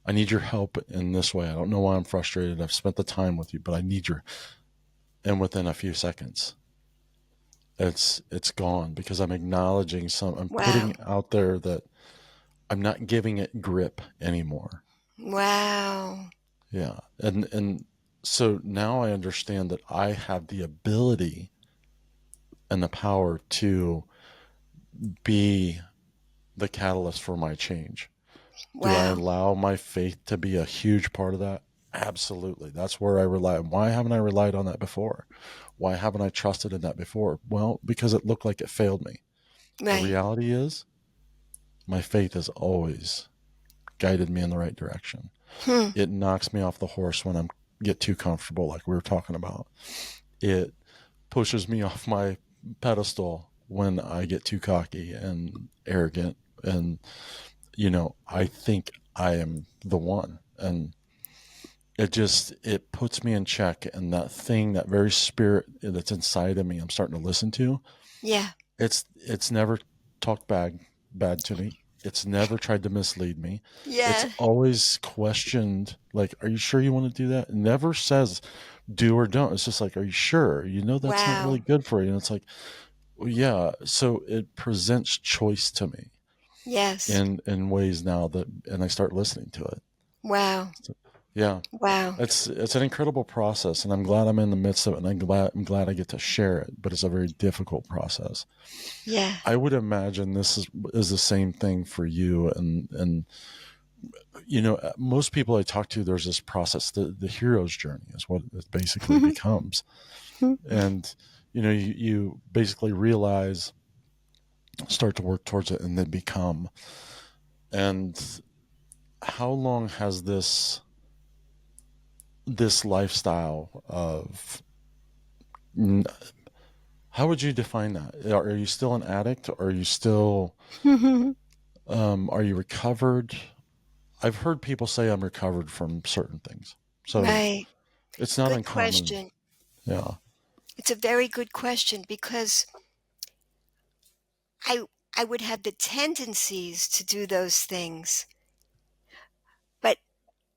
I need your help in this way. I don't know why I'm frustrated. I've spent the time with you, but I need your. And within a few seconds, it's gone because I'm acknowledging I'm Wow. putting out there that I'm not giving it grip anymore. Wow. Yeah. And so now I understand that I have the ability and the power to be the catalyst for my change. Do I Wow. allow my faith to be a huge part of that? Absolutely. That's where I rely. Why haven't I relied on that before? Why haven't I trusted in that before? Well, because it looked like it failed me. The Right. reality is, my faith has always guided me in the right direction. Hmm. It knocks me off the horse when I get too comfortable, like we were talking about. It pushes me off my pedestal when I get too cocky and arrogant and I think I am the one. And it puts me in check, and that thing, that very spirit that's inside of me, I'm starting to listen to. Yeah. It's never talked bad to me. It's never tried to mislead me. It's Yeah. always questioned, like, are you sure you want to do that? It never says do or don't. It's just like, are you sure? That's not really Wow. good for you. And it's like, well, yeah. So it presents choice to me Yes. in ways now that, and I start listening to it. Wow. So, yeah. Wow. It's an incredible process, and I'm glad I'm in the midst of it, and I'm glad I get to share it. But it's a very difficult process. Yeah. I would imagine this is the same thing for you, and most people I talk to, there's this process. The hero's journey is what it basically becomes, and you basically realize, start to work towards it, and then become. And how long has this lifestyle of how would you define that? Are you still an addict? Are you still, are you recovered? I've heard people say I'm recovered from certain things. So Right. it's not Good uncommon. question. Yeah. It's a very good question because I I would have the tendencies to do those things. But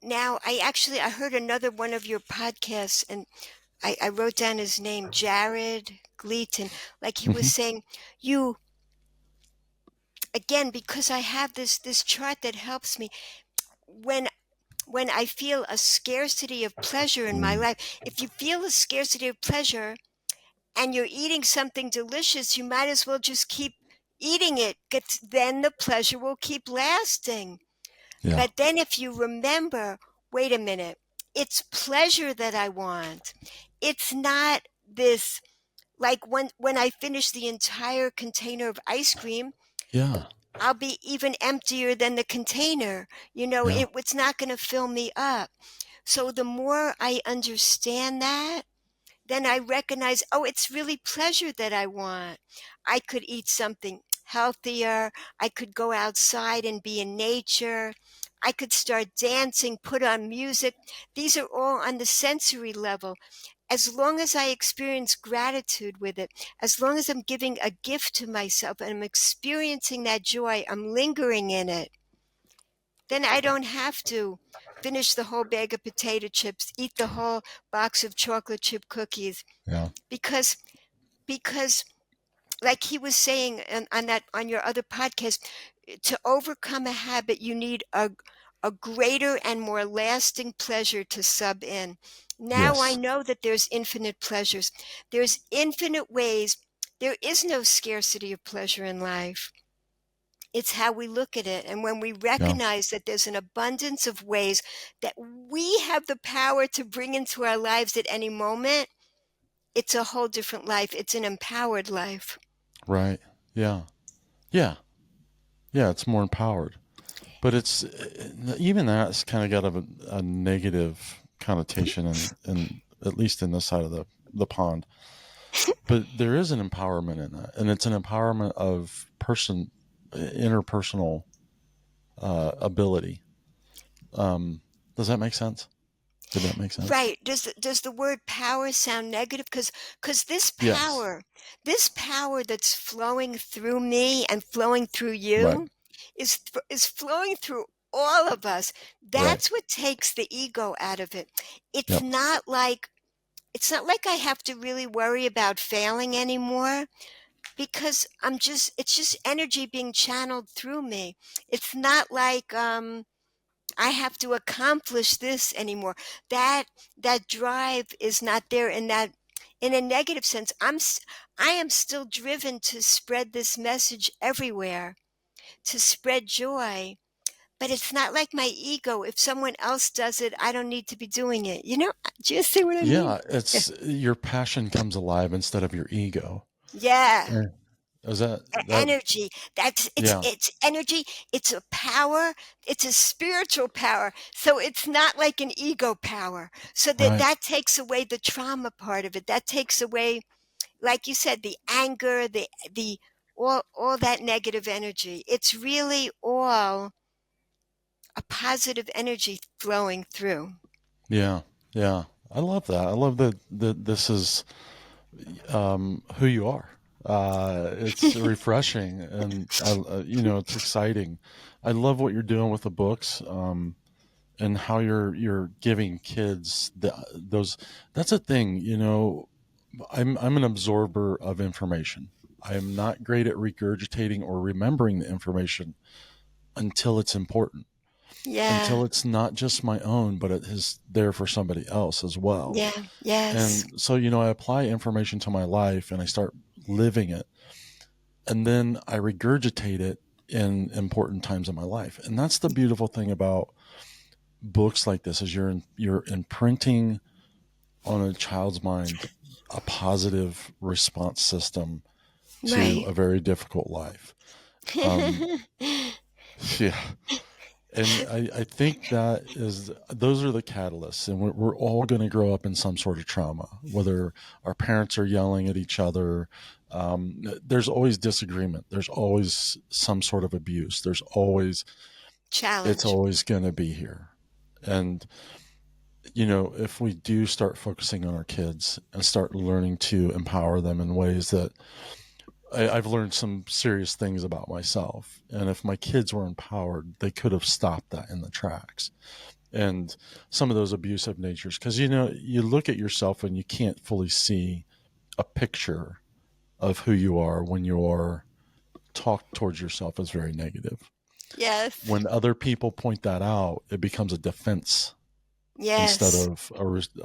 now I heard another one of your podcasts, and I wrote down his name, Jared Gleaton. Like he was Hmm. saying, you again, because I have this chart that helps me when I feel a scarcity of pleasure in my Mm. life. If you feel a scarcity of pleasure and you're eating something delicious, you might as well just keep eating it. Then the pleasure will keep lasting. Yeah. But then if you remember, wait a minute, it's pleasure that I want. It's not this, like when I finish the entire container of ice cream, Yeah. I'll be even emptier than the container. Yeah. It's not going to fill me up. So the more I understand that, then I recognize, oh, it's really pleasure that I want. I could eat something healthier. I could go outside and be in nature. I could start dancing, put on music. These are all on the sensory level. As long as I experience gratitude with it, as long as I'm giving a gift to myself and I'm experiencing that joy, I'm lingering in it, then I don't have to finish the whole bag of potato chips, eat the whole box of chocolate chip cookies, Yeah. because because like he was saying on your other podcast, to overcome a habit you need a greater and more lasting pleasure to sub in. Now I Yes. know that there's infinite pleasures. There's infinite ways There is no scarcity of pleasure in life. It's how we look at it. And when we Yeah. recognize that there's an abundance of ways that we have the power to bring into our lives at any moment, it's a whole different life. It's an empowered life. Right. Yeah. Yeah. Yeah. It's more empowered. But it's even that's kind of got a negative connotation, and at least in this side of the pond. But there is an empowerment in that, and it's an empowerment of interpersonal ability. Does that make sense? Did that make sense? Right. Does the word power sound negative? Because Yes. this power that's flowing through me and flowing through Right. you is flowing through all of us. Right. That's what takes the ego out of it. It's Yep. not like it's not like I have to really worry about failing anymore because it's just energy being channeled through me. It's not like I have to accomplish this anymore. That that drive is not there in a negative sense. I am still driven to spread this message everywhere, to spread joy. But it's not like my ego. If someone else does it, I don't need to be doing it. Do you see what I mean? Yeah. It's your passion comes alive instead of your ego. Yeah. Yeah. Is that? Energy. Yeah. It's energy. It's a power. It's a spiritual power. So it's not like an ego power. So Right. that takes away the trauma part of it. That takes away, like you said, the anger, the all that negative energy. It's really all a positive energy flowing through. Yeah. Yeah. I love that. I love that this is who you are. It's refreshing, and it's exciting. I love what you're doing with the books, and how you're giving kids those. That's a thing. I'm an absorber of information. I am not great at regurgitating or remembering the information until it's important, Yeah. until it's not just my own, but it is there for somebody else as well. Yeah. Yes. And so, I apply information to my life and I start living it. And then I regurgitate it in important times in my life. And that's the beautiful thing about books like this is you're imprinting on a child's mind a positive response system to Right. a very difficult life. Um, yeah. And I think those are the catalysts, and we're all going to grow up in some sort of trauma, whether our parents are yelling at each other. There's always disagreement. There's always some sort of abuse. It's Challenge. always going to be here. And, if we do start focusing on our kids and start learning to empower them in ways that I've learned some serious things about myself. And if my kids were empowered, they could have stopped that in the tracks. And some of those abusive natures, because, you look at yourself and you can't fully see a picture of who you are when your talk towards yourself is very negative. Yes. When other people point that out, it becomes a defense instead Yes. of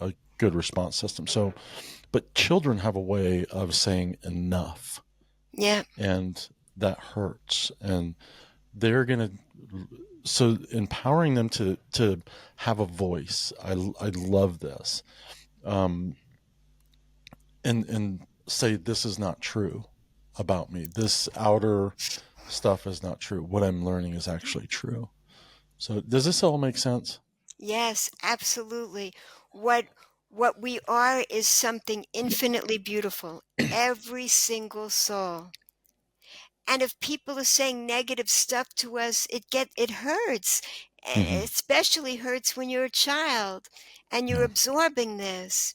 a good response system. So, but children have a way of saying enough, Yeah. and that hurts, and they're gonna so empowering them to have a voice. I love this, um and say this is not true about me. This outer stuff is not true. What I'm learning is actually true. So does this all make sense? Yes, absolutely. What what we are is something infinitely beautiful. Every single soul. And if people are saying negative stuff to us, it hurts. Hmm. Especially hurts when you're a child and you're Yeah. absorbing this.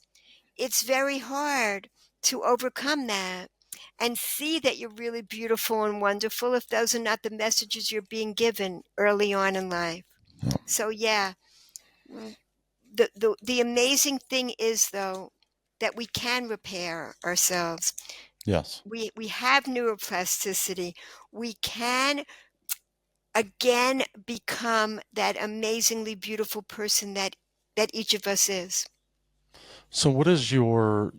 It's very hard to overcome that and see that you're really beautiful and wonderful if those are not the messages you're being given early on in life. Yeah. So yeah, the amazing thing is though that we can repair ourselves. Yes. We have neuroplasticity. We can again become that amazingly beautiful person that each of us is. So what is your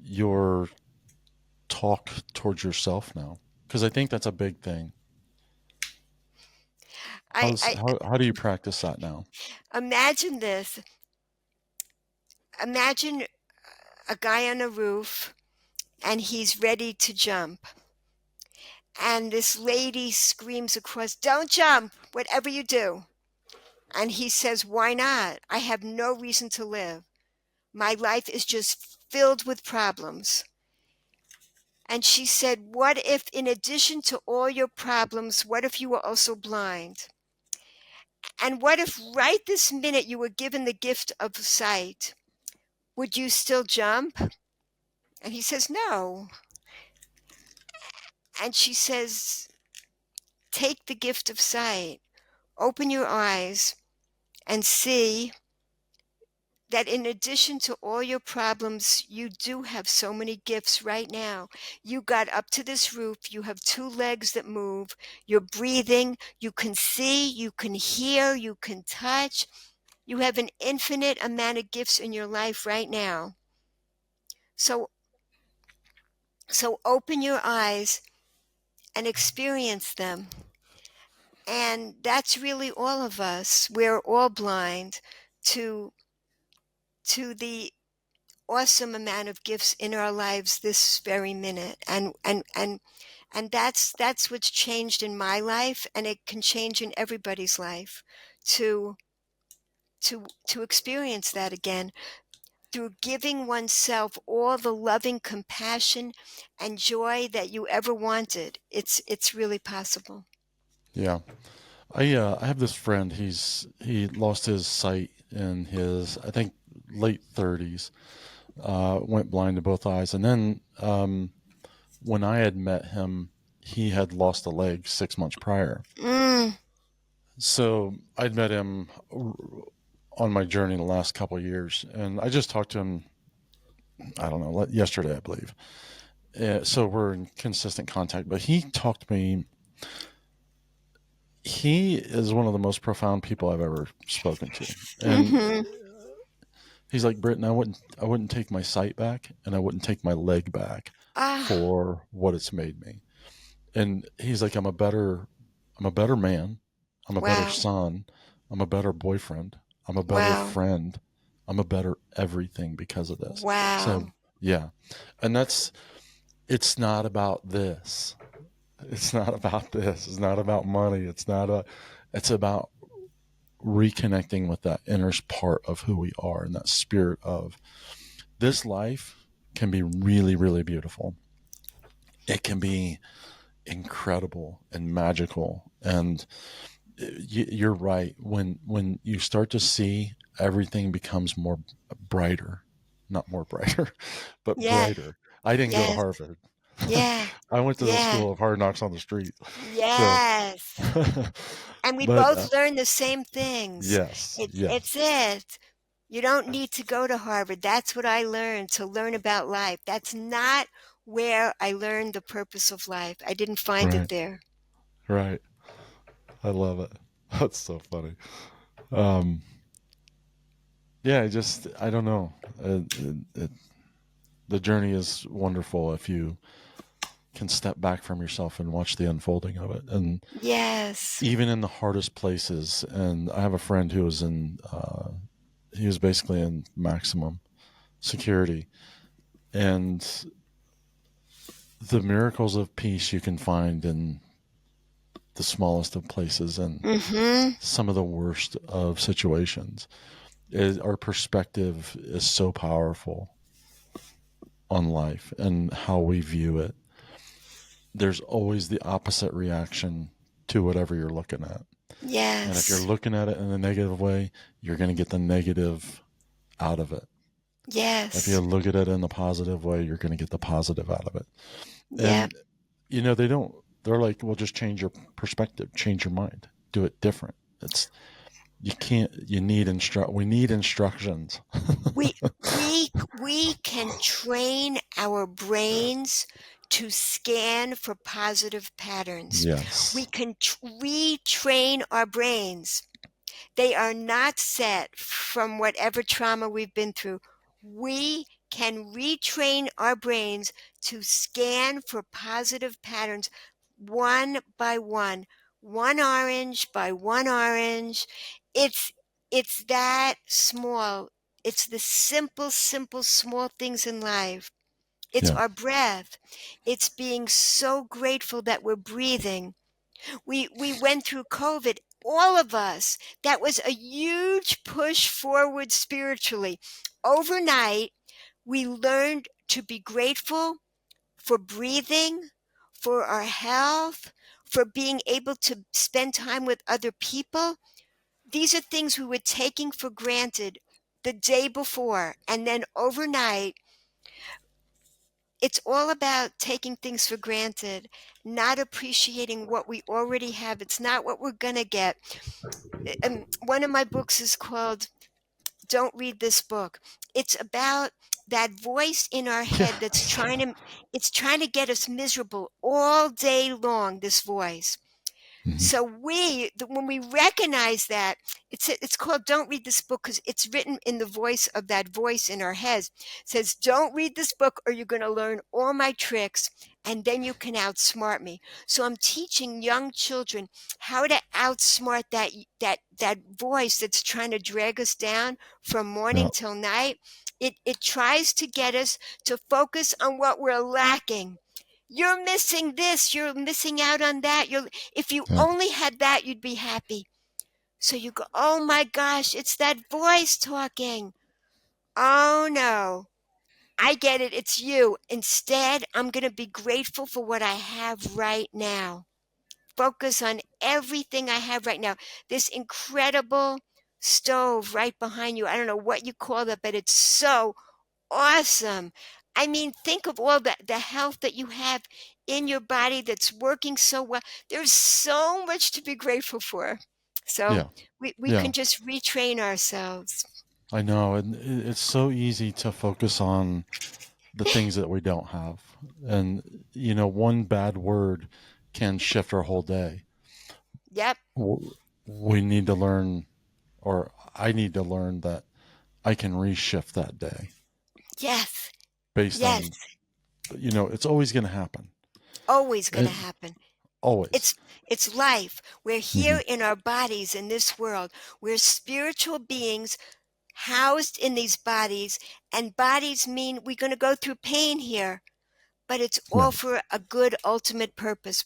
talk towards yourself now? Because I think that's a big thing. I How do you practice that now? imagine this. Imagine a guy on a roof and he's ready to jump. And this lady screams across, "Don't jump, whatever you do." And he says, "Why not? I have no reason to live. My life is just filled with problems." And she said, "What if, in addition to all your problems, what if you were also blind? And what if right this minute you were given the gift of sight? Would you still jump?" And he says, "No." And she says, "Take the gift of sight, open your eyes, and see that in addition to all your problems, you do have so many gifts right now. You got up to this roof, you have two legs that move, you're breathing, you can see, you can hear, you can touch. You have an infinite amount of gifts in your life right now. So open your eyes and experience them." And that's really all of us. We're all blind to the awesome amount of gifts in our lives this very minute. And that's what's changed in my life, and it can change in everybody's life to experience that again through giving oneself all the loving compassion and joy that you ever wanted. It's really possible. Yeah. I have this friend. He lost his sight in his, I think, late 30s. Went blind in both eyes, and then when I had met him, he had lost a leg 6 months prior. Mm, So I'd met him on my journey the last couple of years, and I just talked to him. I don't know, yesterday, I believe. So we're in consistent contact. But he talked to me. He is one of the most profound people I've ever spoken to, and hmm. he's like, "Britton, I wouldn't take my sight back, and I wouldn't take my leg back Ah, for what it's made me." And he's like, I'm a better man. I'm a better wow, son. I'm a better boyfriend. I'm a better wow, friend. I'm a better everything because of this. So, wow. yeah. And it's not about this. It's not about this. It's not about money. It's about reconnecting with that inner part of who we are and that spirit of this life can be really, really beautiful. It can be incredible and magical. And you're right. When you start to see everything becomes more brighter, not more brighter, but Yeah, brighter. I didn't go to yes, Harvard. yeah, I went to the yeah, school of hard knocks on the street. So, yes. And we but both learn the same things. yes, It's yes, it. You don't need to go to Harvard. That's what I learned to learn about life. That's not where I learned the purpose of life. I didn't find it right, there. right. I love it. That's so funny. Um, yeah, I don't know. The journey is wonderful if you can step back from yourself and watch the unfolding of it. And Yes. even in the hardest places, and I have a friend who was he was basically in maximum security, and the miracles of peace you can find in the smallest of places and Mm-hmm. some of the worst of situations. Our perspective is so powerful on life and how we view it. There's always the opposite reaction to whatever you're looking at. And if you're Yes. looking at it in a negative way, you're going to get the negative out of it. If you Yes. look at it in the positive way, you're going to get the positive out of it. Yep. And, they're like, well, just change your perspective, change your mind, do it different. You can't, we need instructions. We we can train our brains to scan for positive patterns. We Yes. can retrain our brains. They are not set from whatever trauma we've been through. We can retrain our brains to scan for positive patterns one by one orange by one orange. It's that small. It's the simple, small things in life. It's Yeah. our breath. It's being so grateful that we're breathing. We went through COVID, all of us. That was a huge push forward spiritually. Overnight, we learned to be grateful for breathing, for our health, for being able to spend time with other people. These are things we were taking for granted the day before. And then overnight, it's all about taking things for granted, not appreciating what we already have. It's not what we're going to get. One of my books is called Don't Read This Book. It's about that voice in our head that's trying to get us miserable all day long, this voice. Mhm. So when we recognize that, it's called Don't Read This Book because it's written in the voice of that voice in our heads. It says, don't read this book or you're going to learn all my tricks and then you can outsmart me. So I'm teaching young children how to outsmart that voice that's trying to drag us down from morning Yeah. till night. It tries to get us to focus on what we're lacking. You're missing this. You're missing out on that. If you Yeah. only had that, you'd be happy. So you go, oh my gosh, it's that voice talking. Oh no, I get it. It's you. Instead, I'm going to be grateful for what I have right now. Focus on everything I have right now. This incredible stove right behind you. I don't know what you call it, but it's so awesome. I mean, think of all the health that you have in your body that's working so well. There's so much to be grateful for. So Yeah. we Yeah. can just retrain ourselves. I know. And it's so easy to focus on the things that we don't have. And, one bad word can shift our whole day. Yep. We need to learn, or I need to learn that I can reshift that day Yes. based Yes. on, it's always going to happen. Always going to It, happen. always. It's life. We're Hmm. here in our bodies in this world. We're spiritual beings housed in these bodies, and bodies mean we're going to go through pain here. But it's Yeah. all for a good ultimate purpose.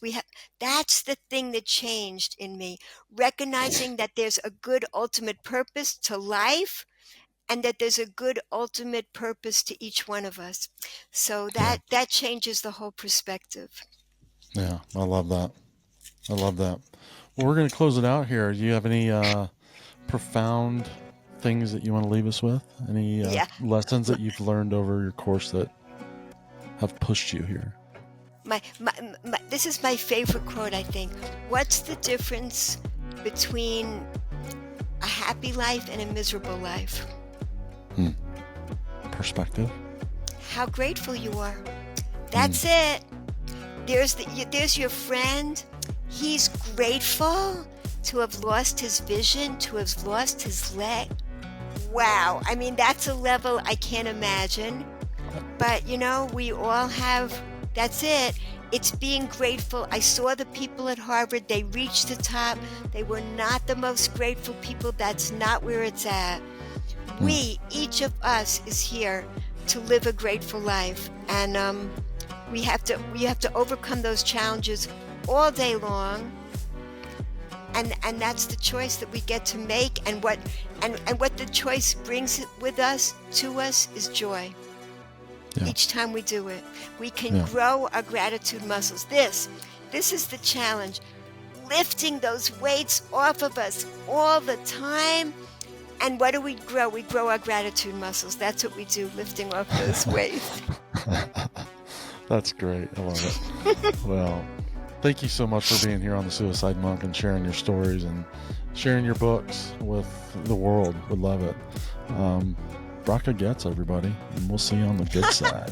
That's the thing that changed in me, recognizing that there's a good ultimate purpose to life and that there's a good ultimate purpose to each one of us. So Yeah. that changes the whole perspective. Yeah. I love that. I love that. Well, we're going to close it out here. Do you have any profound things that you want to leave us with? Any Yeah. lessons that you've learned over your course that have pushed you here? This is my favorite quote, I think. What's the difference between a happy life and a miserable life? Perspective. How grateful you are. That's it. There's your friend. He's grateful to have lost his vision, to have lost his leg. Wow. I mean, that's a level I can't imagine. But, we all have, that's it. It's being grateful. I saw the people at Harvard. They reached the top. They were not the most grateful people. That's not where it's at. Each of us is here to live a grateful life. And we have to overcome those challenges all day long. And that's the choice that we get to make. And what the choice brings with us to us is joy. Yeah. Each time we do it, we can grow our gratitude muscles. This is the challenge. Lifting those weights off of us all the time. And what do we grow? We grow our gratitude muscles. That's what we do, lifting off those weights. That's great. I love it. Well, thank you so much for being here on the Suicide Monk and sharing your stories and sharing your books with the world. Would love it. Bracha Goetz, everybody, and we'll see you on the good side.